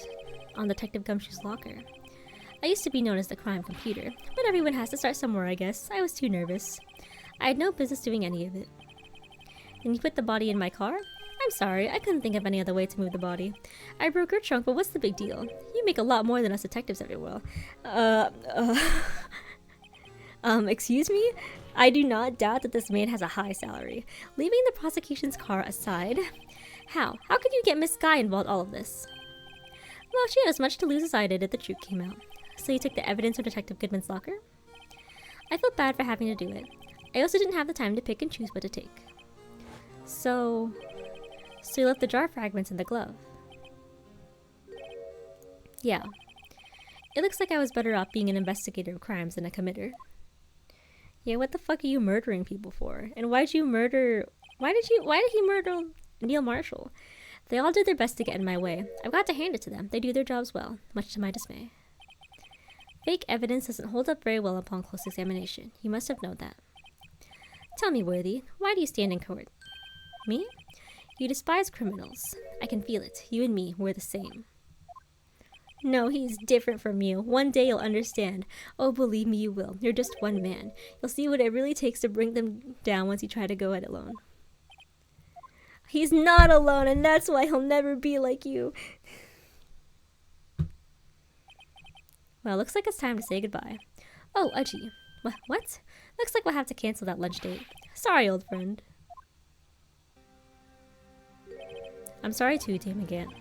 on Detective Gumshoe's locker. I used to be known as the crime computer, but everyone has to start somewhere, I guess. I was too nervous. I had no business doing any of it. Then you put the body in my car? I'm sorry, I couldn't think of any other way to move the body. I broke your trunk, but what's the big deal? You make a lot more than us detectives everywhere. Excuse me? I do not doubt that this man has a high salary. Leaving the prosecution's car aside, how could you get Miss Guy involved in all of this? Well, she had as much to lose as I did if the truth came out. So you took the evidence from Detective Goodman's locker? I felt bad for having to do it. I also didn't have the time to pick and choose what to take. So you left the jar fragments in the glove? Yeah. It looks like I was better off being an investigator of crimes than a committer. Yeah, what the fuck are you murdering people for? And why did he murder Neil Marshall? They all did their best to get in my way. I've got to hand it to them. They do their jobs well, much to my dismay. Fake evidence doesn't hold up very well upon close examination. You must have known that. Tell me, Worthy, why do you stand in court? Me? You despise criminals. I can feel it. You and me, we're the same. No, he's different from you. One day you'll understand. Oh, believe me, you will. You're just one man. You'll see what it really takes to bring them down once you try to go it alone. He's not alone, and that's why he'll never be like you. Well, looks like it's time to say goodbye. Oh, Udgy. What? Looks like we'll have to cancel that lunch date. Sorry, old friend. I'm sorry too, Dame Gant.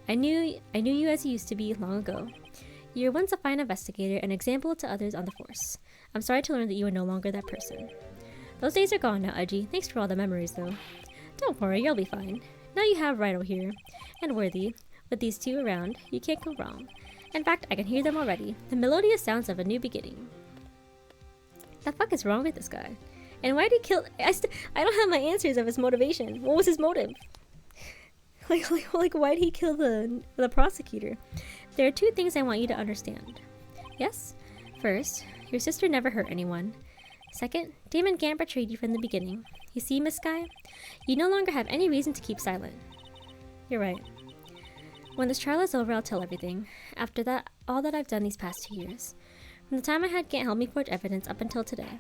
I knew you as you used to be long ago. You were once a fine investigator, an example to others on the force. I'm sorry to learn that you are no longer that person. Those days are gone now, Udgy. Thanks for all the memories, though. Don't worry, you'll be fine. Now you have Rhino here, and Worthy. With these two around, you can't go wrong. In fact, I can hear them already. The melodious sounds of a new beginning. The fuck is wrong with this guy? And why did he kill? I don't have my answers of his motivation. What was his motive? Like, why did he kill the prosecutor? There are two things I want you to understand. Yes? First, your sister never hurt anyone. Second, Damon Gant betrayed you from the beginning. You see, Miss Skye? You no longer have any reason to keep silent. You're right. When this trial is over, I'll tell everything. After that, all that I've done these past 2 years. From the time I had Gant help me forge evidence up until today.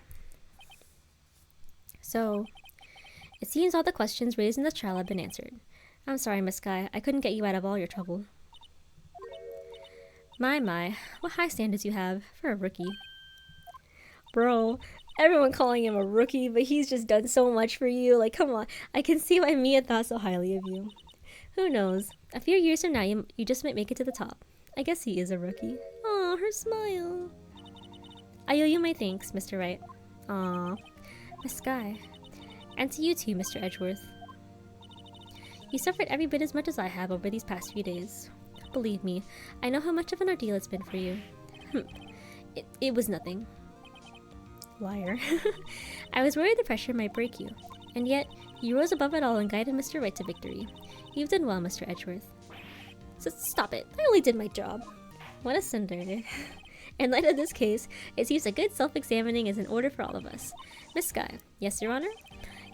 So, it seems all the questions raised in this trial have been answered. I'm sorry, Miss Skye. I couldn't get you out of all your trouble. My, what high standards you have for a rookie. Bro, everyone calling him a rookie, but he's just done so much for you. Like, come on. I can see why Mia thought so highly of you. Who knows? A few years from now, you just might make it to the top. I guess he is a rookie. Aw, her smile. I owe you my thanks, Mr. Wright. Aw, Miss Skye. And to you too, Mr. Edgeworth. You suffered every bit as much as I have over these past few days. Believe me, I know how much of an ordeal it's been for you. It was nothing. Liar. I was worried the pressure might break you, and yet you rose above it all and guided Mr. Wright to victory. You've done well, Mr. Edgeworth. So stop it. I only did my job. What a cinder. In light of this case, it seems a good self-examining is in order for all of us. Miss Skye. Yes, Your Honor?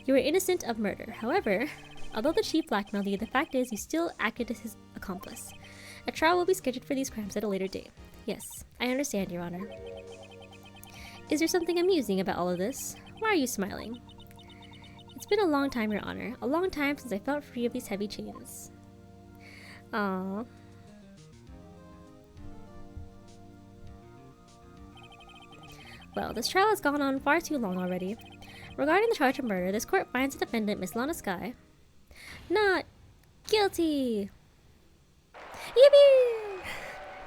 You are innocent of murder. However, although the chief blackmailed you, the fact is you still acted as his accomplice. A trial will be scheduled for these crimes at a later date. Yes, I understand, Your Honor. Is there something amusing about all of this? Why are you smiling? It's been a long time, Your Honor. A long time since I felt free of these heavy chains. Aww. Well, this trial has gone on far too long already. Regarding the charge of murder, this court finds the defendant, Miss Lana Skye, not guilty. Yippee!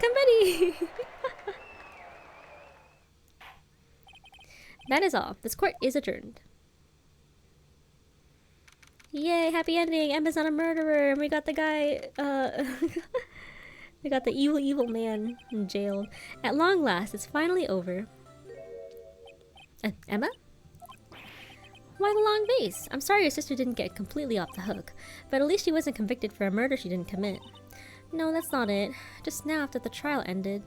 Confetti! That is all. This court is adjourned. Yay, happy ending. Emma's not a murderer. And we got the guy, we got the evil man in jail. At long last, it's finally over. Emma? Why the long face? I'm sorry your sister didn't get completely off the hook, but at least she wasn't convicted for a murder she didn't commit. No, that's not it. Just now after the trial ended.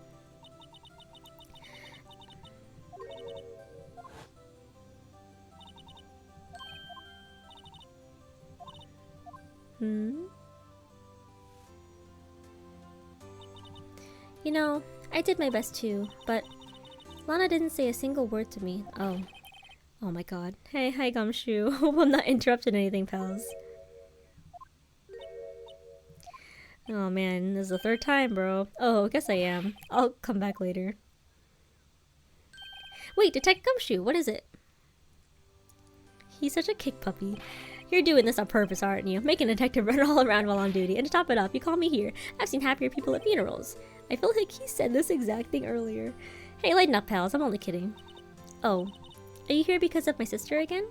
You know, I did my best too, but Lana didn't say a single word to me. Oh my god. Hey, hi Gumshoe. Hope I'm not interrupting anything, pals. Oh man, this is the third time, bro. Oh, I guess I am. I'll come back later. Wait, Detective Gumshoe, what is it? He's such a kick puppy. You're doing this on purpose, aren't you? Making a detective run all around while on duty. And to top it off, you call me here. I've seen happier people at funerals. I feel like he said this exact thing earlier. Hey, lighten up, pals. I'm only kidding. Oh, are you here because of my sister again?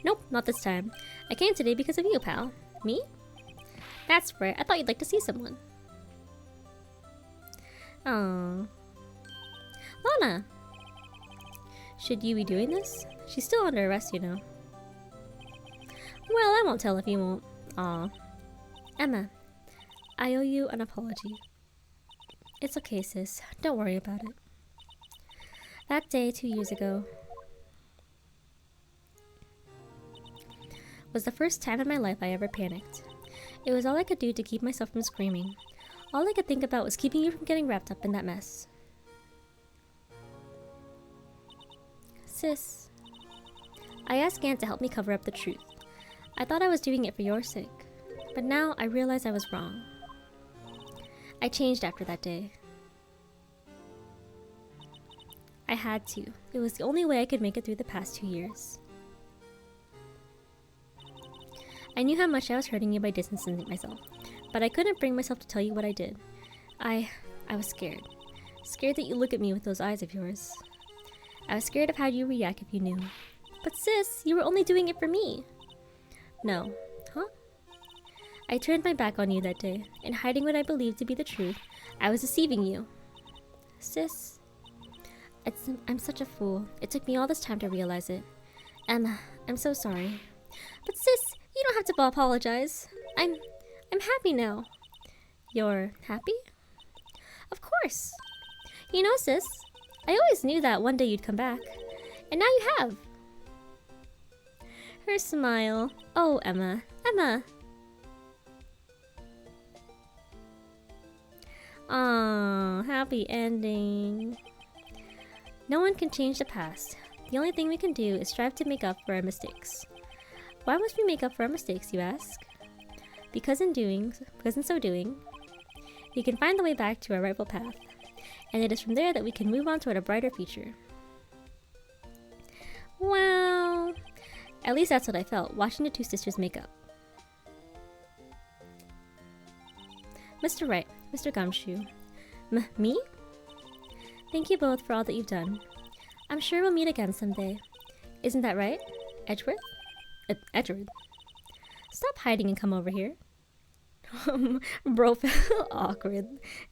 Nope, not this time. I came today because of you, pal. Me? That's right, I thought you'd like to see someone. Oh, Lana! Should you be doing this? She's still under arrest, you know. Well, I won't tell if you won't. Aw. Emma, I owe you an apology. It's okay, sis. Don't worry about it. That day 2 years ago was the first time in my life I ever panicked. It was all I could do to keep myself from screaming. All I could think about was keeping you from getting wrapped up in that mess. Sis, I asked Gant to help me cover up the truth. I thought I was doing it for your sake, but now I realize I was wrong. I changed after that day. I had to. It was the only way I could make it through the past 2 years. I knew how much I was hurting you by distancing myself, but I couldn't bring myself to tell you what I did. I was scared. Scared that you look at me with those eyes of yours. I was scared of how you react if you knew. But sis, you were only doing it for me. No. Huh? I turned my back on you that day, and hiding what I believed to be the truth, I was deceiving you. Sis, I'm such a fool. It took me all this time to realize it. Emma, I'm so sorry. But sis, you don't have to apologize. I'm happy now. You're happy? Of course. You know, sis, I always knew that one day you'd come back. And now you have. Her smile. Oh, Emma. Emma. Aww, happy ending. No one can change the past. The only thing we can do is strive to make up for our mistakes. Why must we make up for our mistakes, you ask? Because in so doing, we can find the way back to our rightful path. And it is from there that we can move on toward a brighter future. Wow. At least that's what I felt, watching the two sisters make up. Mr. Wright, Mr. Gumshoe. Me? Thank you both for all that you've done. I'm sure we'll meet again someday. Isn't that right, Edgeworth? Edgeworth. Stop hiding and come over here. Bro felt awkward,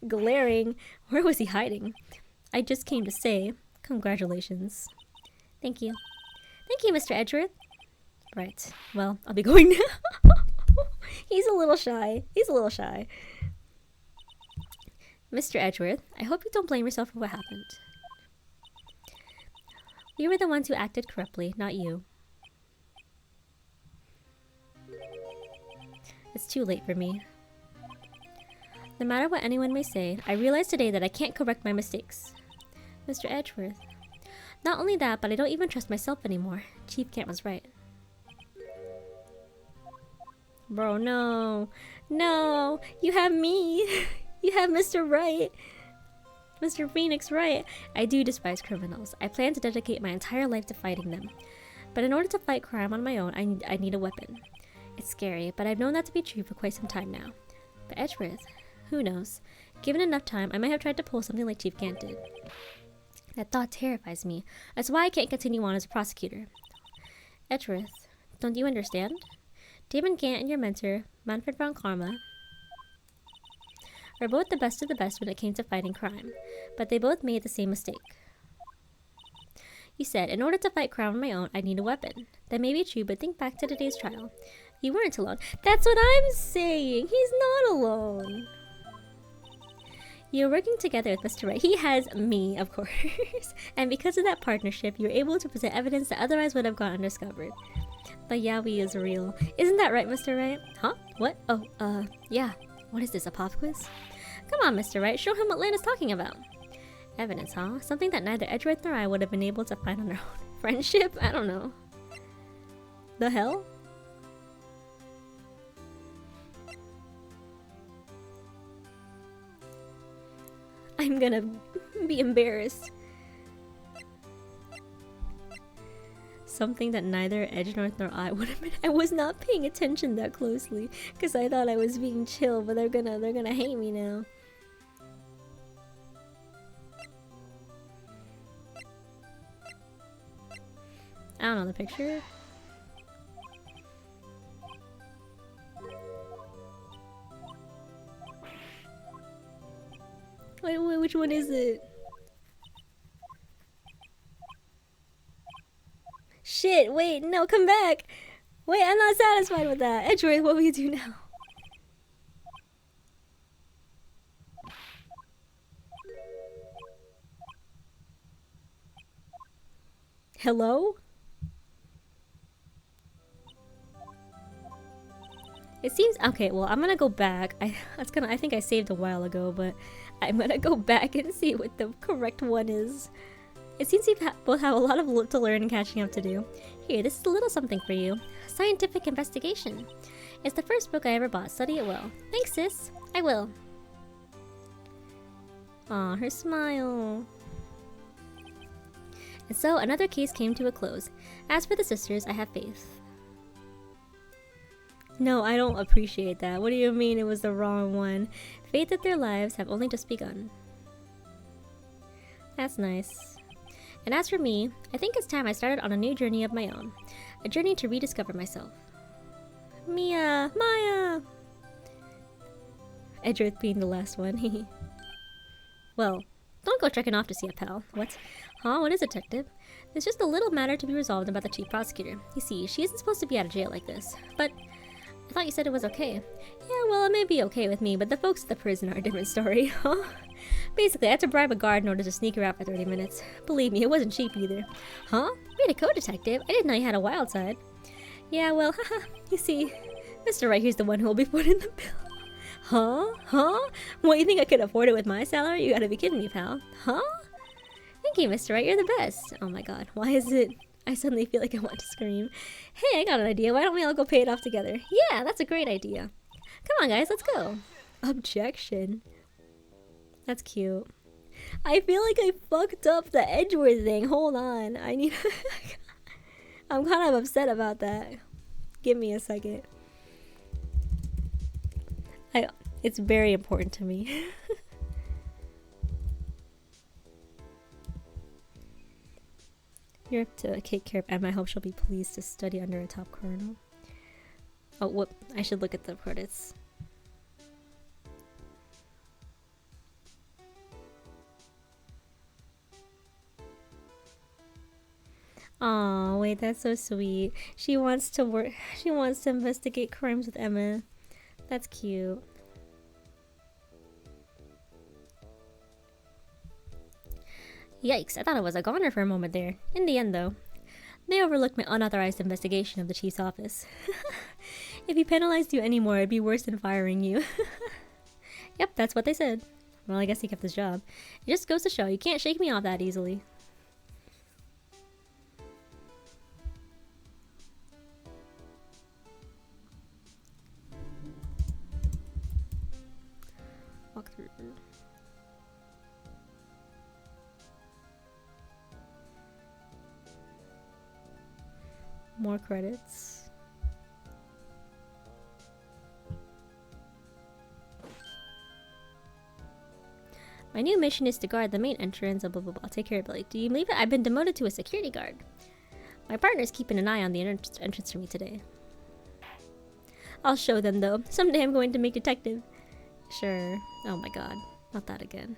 glaring. Where was he hiding? I just came to say, congratulations. Thank you. Thank you, Mr. Edgeworth. Right. Well, I'll be going now. He's a little shy. Mr. Edgeworth, I hope you don't blame yourself for what happened. We were the ones who acted corruptly, not you. It's too late for me. No matter what anyone may say, I realize today that I can't correct my mistakes. Mr. Edgeworth. Not only that, but I don't even trust myself anymore. Chief Gant was right. Bro, no. No! You have me! You have Mr. Wright! Mr. Phoenix Wright! I do despise criminals. I plan to dedicate my entire life to fighting them. But in order to fight crime on my own, I need a weapon. It's scary, but I've known that to be true for quite some time now. But Edgeworth, who knows? Given enough time, I might have tried to pull something like Chief Gant did. That thought terrifies me. That's why I can't continue on as a prosecutor. Edgeworth, don't you understand? Damon Gant and your mentor, Manfred von Karma, are both the best of the best when it came to fighting crime, but they both made the same mistake. You said, in order to fight crime on my own, I need a weapon. That may be true, but think back to today's trial. You weren't alone. That's what I'm saying! He's not alone! You're working together with Mr. Wright. He has me, of course. And because of that partnership, you're able to present evidence that otherwise would have gone undiscovered. But Yaoi is real. Isn't that right, Mr. Wright? Huh? What? Oh, yeah. What is this, a pop quiz? Come on, Mr. Wright, show him what Lana's talking about. Evidence, huh? Something that neither Edgeworth nor I would have been able to find on our own. Friendship? I don't know. The hell? I'm gonna be embarrassed. Something that neither Edgeworth nor I would have been. I was not paying attention that closely because I thought I was being chill, but they're gonna hate me now. I don't know the picture. Wait, which one is it? Shit, wait, no, come back! Wait, I'm not satisfied with that. Edgeworth, what will you do now? Hello? It seems okay. Well, I'm gonna go back. I think I saved a while ago, but I'm gonna go back and see what the correct one is. It seems we both have a lot to learn and catching up to do. Here, this is a little something for you. Scientific investigation. It's the first book I ever bought. Study it well. Thanks, sis. I will. Aw, her smile. And so another case came to a close. As for the sisters, I have faith. No, I don't appreciate that. What do you mean it was the wrong one? Faith that their lives have only just begun. That's nice. And as for me, I think it's time I started on a new journey of my own. A journey to rediscover myself. Mia! Maya! Edgeworth being the last one. Well, don't go trekking off to see a pal. What? Huh? What is it, detective? There's just a little matter to be resolved about the chief prosecutor. You see, she isn't supposed to be out of jail like this. But I thought you said it was okay. Yeah, well, it may be okay with me, but the folks at the prison are a different story, huh? Basically, I had to bribe a guard in order to sneak her out for 30 minutes. Believe me, it wasn't cheap either. Huh? Way to go, detective. I didn't know you had a wild side. Yeah, well, haha. You see, Mr. Right here's the one who will be footing the bill. Huh? Huh? What, you think I could afford it with my salary? You gotta be kidding me, pal. Huh? Thank you, Mr. Right. You're the best. Oh my god. Why is it... I suddenly feel like I want to scream. Hey, I got an idea. Why don't we all go pay it off together? Yeah, that's a great idea. Come on, guys. Let's go. Objection. That's cute. I feel like I fucked up the Edgeworth thing. Hold on. I need... I'm kind of upset about that. Give me a second. It's very important to me. You have to take care of Emma. I hope she'll be pleased to study under a top colonel. Oh, whoop. I should look at the credits. Aw, wait, that's so sweet. She wants to work. She wants to investigate crimes with Emma. That's cute. Yikes, I thought I was a goner for a moment there. In the end, though, they overlooked my unauthorized investigation of the chief's office. If he penalized you anymore, it'd be worse than firing you. Yep, that's what they said. Well, I guess he kept his job. It just goes to show, you can't shake me off that easily. Walk through. More credits. My new mission is to guard the main entrance of blah blah blah. Take care of Billy. Do you believe it? I've been demoted to a security guard. My partner's keeping an eye on the entrance for me today. I'll show them though. Someday I'm going to make detective. Sure. Oh my god. Not that again.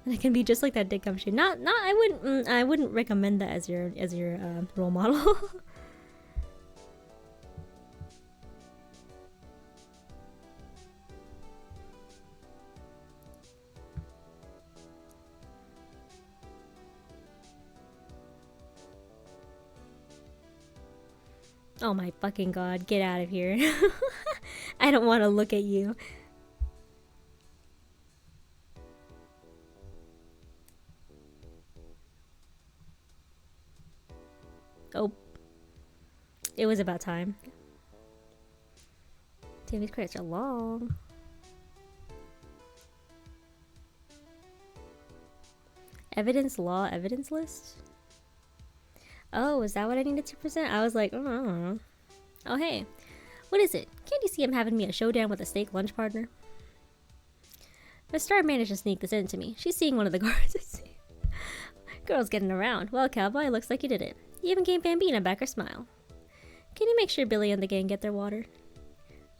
And I can be just like that dick gumshoe. I wouldn't recommend that as your role model. Oh my fucking god, get out of here. I don't want to look at you. Oh. It was about time. Damn, these credits are long. Evidence law, evidence list? Oh, is that what I needed to present? I was like, oh, I don't know. Oh, hey. What is it? Can't you see I'm having me a showdown with a steak lunch partner? Miss Star managed to sneak this into me. She's seeing one of the guards. Girl's getting around. Well, cowboy, looks like you did it. You even gave Bambina back her smile. Can you make sure Billy and the gang get their water?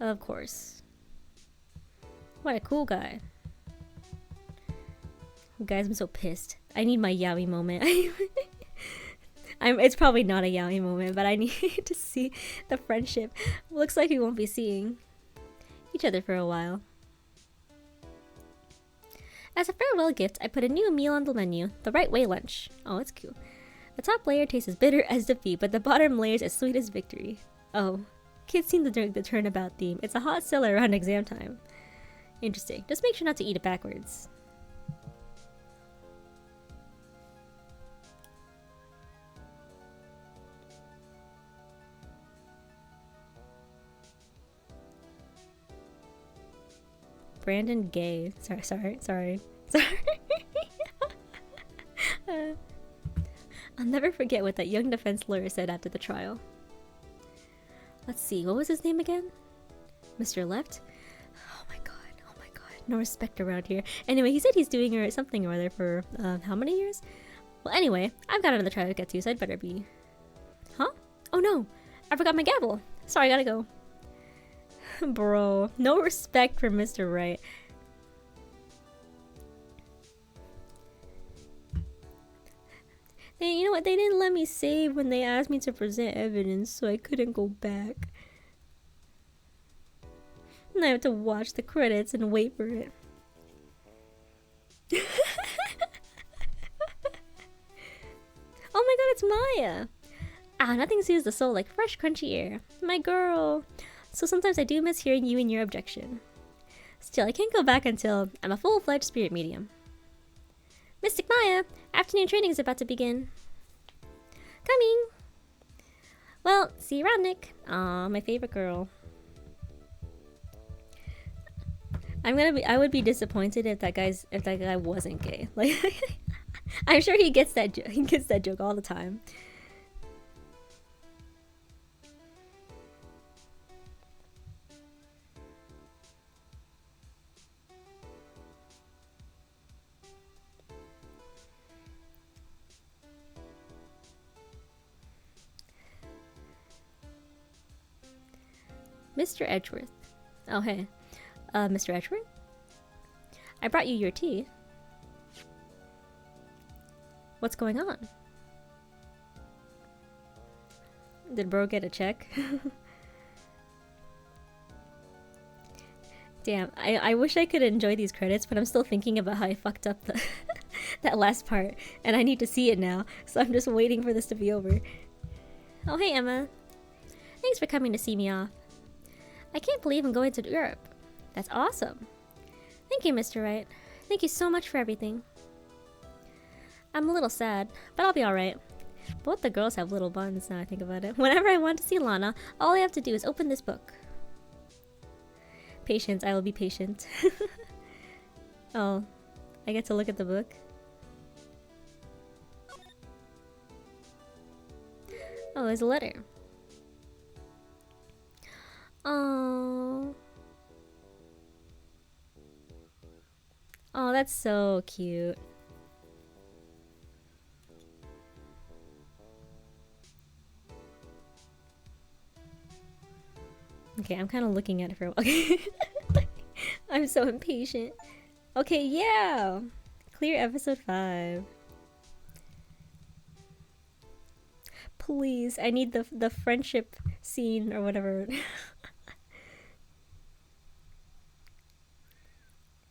Of course. What a cool guy. Guys, I'm so pissed. I need my yaoi moment. It's probably not a yaoi moment, but I need to see the friendship. Looks like we won't be seeing each other for a while. As a farewell gift, I put a new meal on the menu, the right way lunch. Oh, it's cute. The top layer tastes as bitter as defeat, but the bottom layer is as sweet as victory. Oh, kids seem to drink the turnabout theme. It's a hot seller around exam time. Interesting. Just make sure not to eat it backwards. Brandon Gay. Sorry. I'll never forget what that young defense lawyer said after the trial. Let's see, what was his name again? Mr. Left? Oh my god. No respect around here. Anyway, he said he's doing something or other for how many years? Well, anyway, I've got another trial to get to, so I'd better be... Huh? Oh no! I forgot my gavel! Sorry, gotta go. Bro, no respect for Mr. Right. And you know what? They didn't let me save when they asked me to present evidence, so I couldn't go back. And I have to watch the credits and wait for it. Oh my god, it's Maya! Ah, nothing soothes the soul like fresh, crunchy air. My girl! So sometimes I do miss hearing you and your objection. Still, I can't go back until I'm a full-fledged spirit medium. Mystic Maya! Afternoon training is about to begin. Coming! Well, see you around, Nick. Aw, my favorite girl. I would be disappointed if that guy wasn't gay. Like, I'm sure he gets that joke all the time. Mr. Edgeworth. Oh, hey. Mr. Edgeworth? I brought you your tea. What's going on? Did bro get a check? Damn, I wish I could enjoy these credits, but I'm still thinking about how I fucked up the that last part, and I need to see it now, so I'm just waiting for this to be over. Oh, hey, Emma. Thanks for coming to see me off. I can't believe I'm going to Europe. That's awesome. Thank you, Mr. Wright. Thank you so much for everything. I'm a little sad, but I'll be alright. Both the girls have little buns now I think about it. Whenever I want to see Lana, all I have to do is open this book. Patience, I will be patient. Oh, I get to look at the book? Oh, there's a letter. Oh. Oh, that's so cute. Okay, I'm kind of looking at it for a while. Okay. I'm so impatient. Okay, yeah! Clear episode 5. Please, I need the friendship scene or whatever.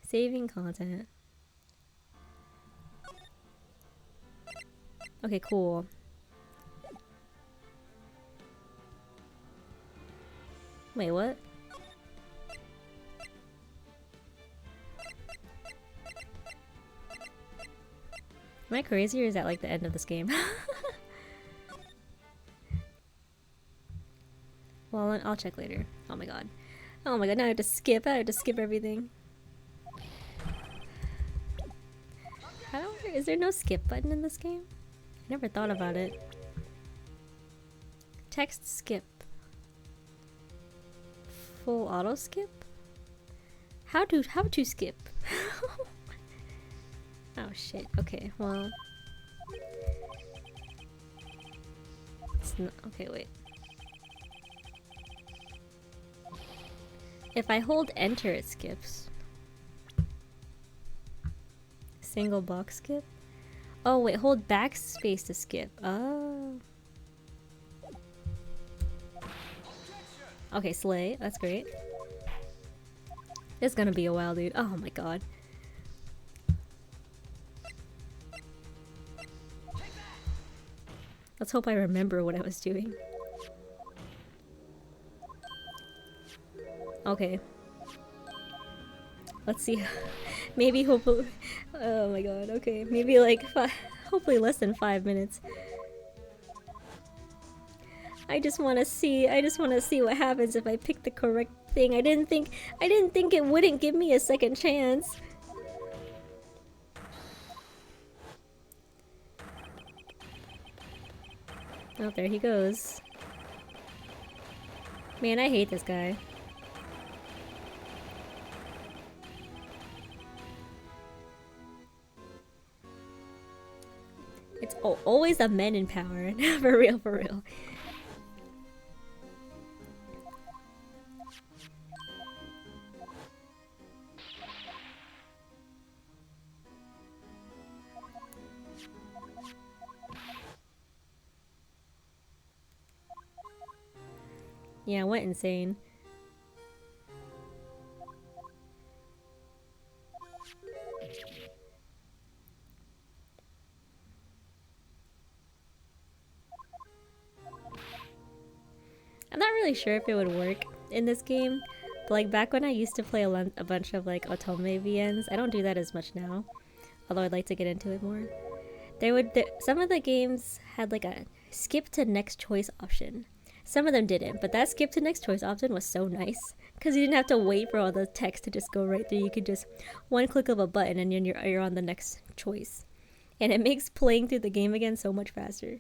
Saving content. Okay, cool. Wait, what? Am I crazy or is that like the end of this game? Well, I'll check later. Oh my god. Oh my god, now I have to skip. I have to skip everything. Is there no skip button in this game? I never thought about it. Text skip. Full auto skip? How to skip? Oh shit. Okay, well. Okay, wait. If I hold enter, it skips. Single box skip? Oh, wait, hold backspace to skip. Oh. Okay, slay. That's great. It's gonna be a while, dude. Oh my god. Let's hope I remember what I was doing. Okay. Let's see. Maybe, hopefully. Oh my god, okay. Maybe like hopefully less than 5 minutes. I just want to see what happens if I pick the correct thing. I didn't think it wouldn't give me a second chance. Oh, there he goes. Man, I hate this guy. It's always the men in power. For real, for real. Yeah, I went insane. I'm not really sure if it would work in this game, but like back when I used to play a bunch of like Otome VNs, I don't do that as much now, although I'd like to get into it more. Some of the games had like a skip to next choice option. Some of them didn't, but that skip to next choice option was so nice because you didn't have to wait for all the text to just go right through. You could just one click of a button and you're on the next choice, and it makes playing through the game again so much faster.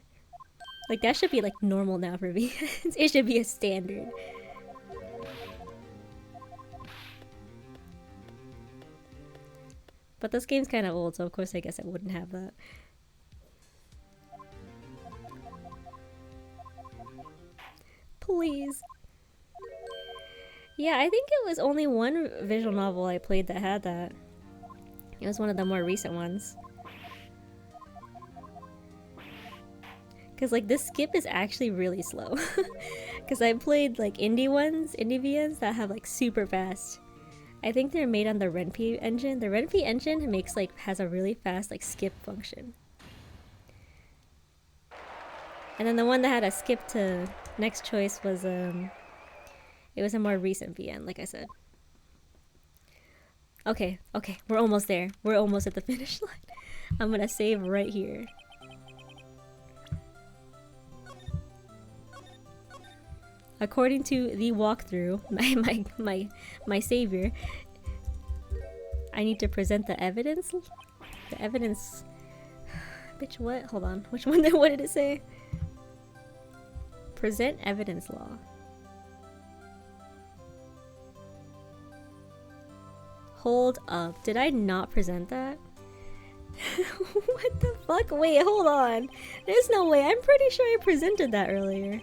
Like that should be like normal now for me. It should be a standard. But this game's kind of old, so of course I guess I wouldn't have that. Please. Yeah, I think it was only one visual novel I played that had that. It was one of the more recent ones. Because like this skip is actually really slow. Because I played like indie VNs that have like super fast. I think they're made on the Ren'Py engine. The Ren'Py engine has a really fast like skip function. And then the one that had a skip to next choice was it was a more recent VN, like I said. Okay, we're almost there. We're almost at the finish line. I'm gonna save right here. According to the walkthrough, my savior, I need to present the evidence. The evidence. Bitch, what? Hold on. Which one? What did it say? Present evidence law. Hold up. Did I not present that? What the fuck? Wait, hold on. There's no way. I'm pretty sure I presented that earlier.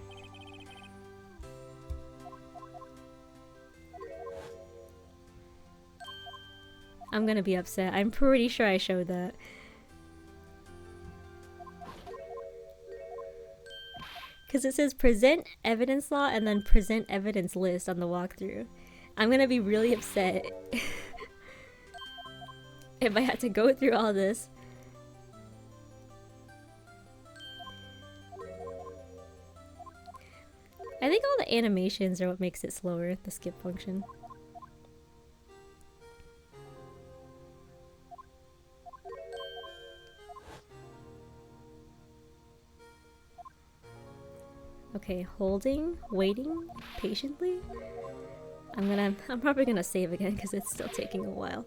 I'm gonna be upset. I'm pretty sure I showed that. Because it says present evidence law and then present evidence list on the walkthrough. I'm gonna be really upset if I had to go through all this. I think all the animations are what makes it slower, the skip function. Okay, holding, waiting, patiently. I'm probably gonna save again because it's still taking a while.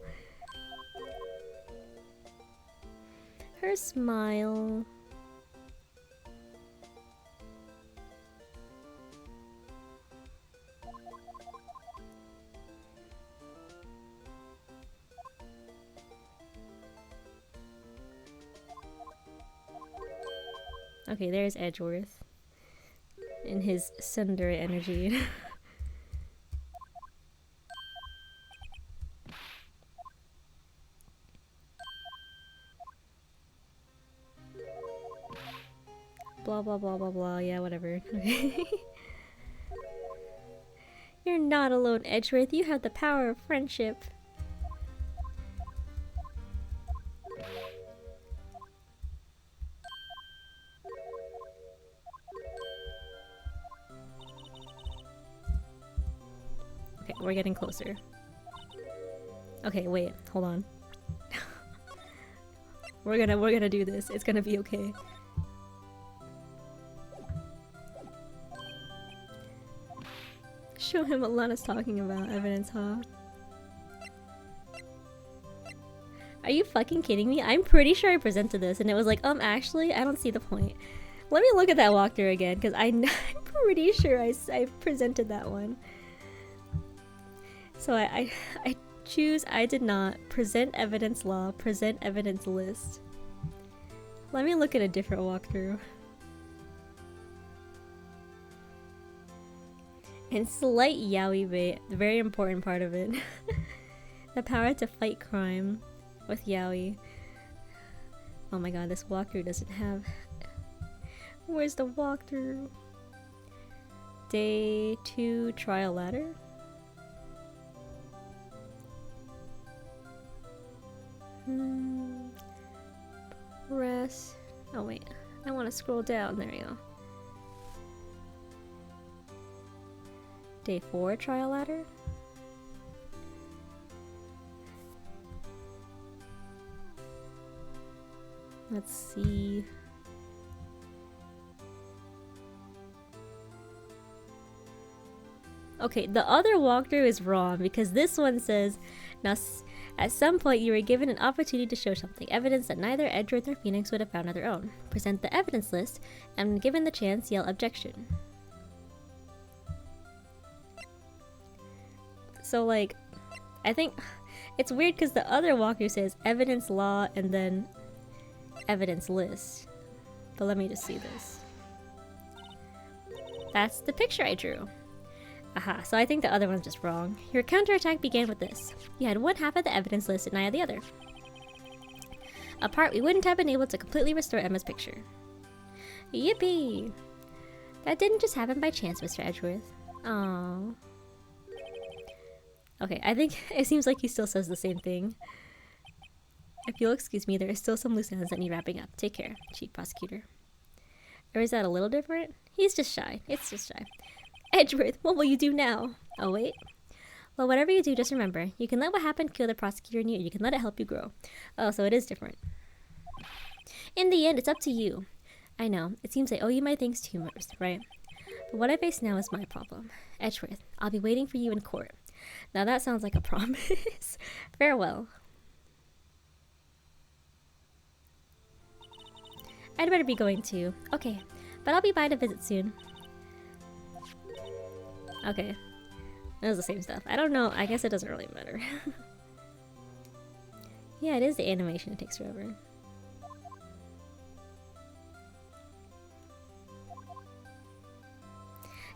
Her smile. Okay, there's Edgeworth. in his tsundere energy. Blah blah blah blah blah, yeah, whatever. You're not alone, Edgeworth. You have the power of friendship. Okay, we're getting closer. Okay, wait, hold on. we're gonna do this. It's gonna be okay. Show him what Lana's talking about. Evidence, huh? Are you fucking kidding me? I'm pretty sure I presented this and it was like, actually, I don't see the point. Let me look at that walkthrough again, because I'm pretty sure I presented that one. So I choose I did not. Present evidence law, present evidence list. Let me look at a different walkthrough. And slight yaoi bait, the very important part of it. The power to fight crime with yaoi. Oh my god, this walkthrough doesn't have... Where's the walkthrough? Day 2 trial ladder? Press... Oh wait, I want to scroll down, there you go. Day 4 trial ladder? Let's see. Okay, the other walkthrough is wrong because this one says, now at some point you were given an opportunity to show something, evidence that neither Edgeworth nor Phoenix would have found on their own. Present the evidence list, and when given the chance, yell objection. So like, I think it's weird because the other walkthrough says evidence law and then evidence list. But let me just see this. That's the picture I drew. Aha, so I think the other one's just wrong. Your counterattack began with this. You had one half of the evidence list and I had the other. Apart, we wouldn't have been able to completely restore Emma's picture. Yippee! That didn't just happen by chance, Mr. Edgeworth. Aww. Okay, I think it seems like he still says the same thing. If you'll excuse me, there are still some loose ends that need wrapping up. Take care, Chief Prosecutor. Or is that a little different? He's just shy. It's just shy. Edgeworth, what will you do now? Oh, wait. Well, whatever you do, just remember, you can let what happened kill the prosecutor in you, or you can let it help you grow. Oh, so it is different. In the end, it's up to you. I know, it seems I owe you my thanks too, right? But what I face now is my problem. Edgeworth, I'll be waiting for you in court. Now that sounds like a promise. Farewell. I'd better be going too. Okay, but I'll be by to visit soon. Okay. That was the same stuff. I don't know. I guess it doesn't really matter. Yeah, it is the animation. It takes forever.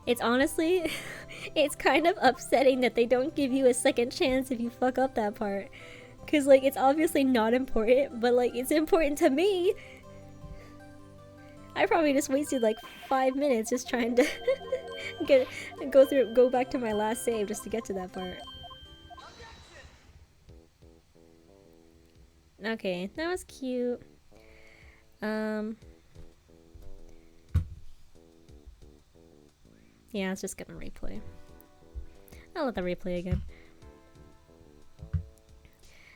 It's honestly... it's kind of upsetting that they don't give you a second chance if you fuck up that part. Because, like, it's obviously not important, but, like, it's important to me. I probably just wasted, like, 5 minutes just trying to... go back to my last save just to get to that part. Okay, that was cute. Yeah, it's just gonna replay. I'll let that replay again.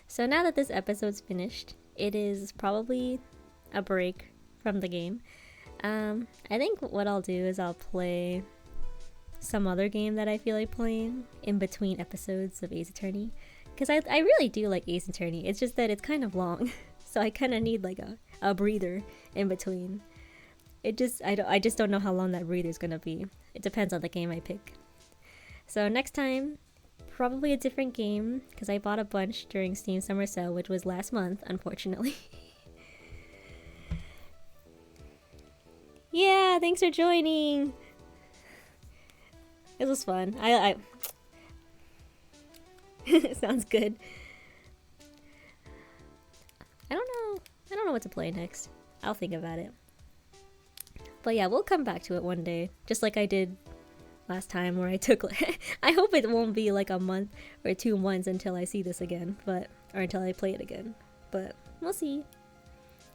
So now that this episode's finished, it is probably a break from the game. I think what I'll do is I'll play some other game that I feel like playing in between episodes of Ace Attorney, because I really do like Ace Attorney. It's just that it's kind of long, so I kind of need like a breather in between. I just don't know how long that breather is gonna be. It depends on the game I pick. So next time, probably a different game, because I bought a bunch during Steam Summer Sale, which was last month, unfortunately. Yeah, thanks for joining! It was fun. I sounds good. I don't know. I don't know what to play next. I'll think about it. But yeah, we'll come back to it one day, just like I did last time where I took I hope it won't be like a month or 2 months until I see this again, or until I play it again. But we'll see.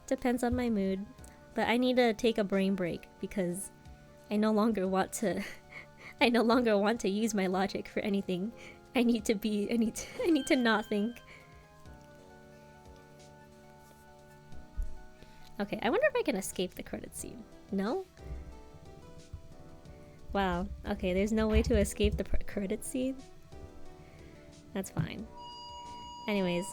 Depends on my mood. But I need to take a brain break because I no longer want to use my logic for anything. I need to not think. Okay, I wonder if I can escape the credit scene. No? Wow. Okay, there's no way to escape the credit scene? That's fine. Anyways.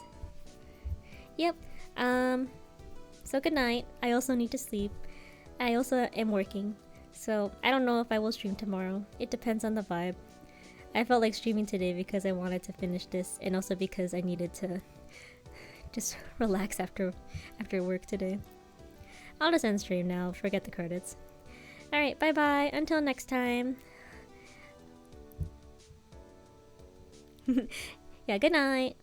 Yep. So good night. I also need to sleep. I also am working. So I don't know if I will stream tomorrow. It depends on the vibe. I felt like streaming today because I wanted to finish this and also because I needed to just relax after work today. I'll just end stream now. Forget the credits. Alright, bye bye. Until next time. Yeah, good night.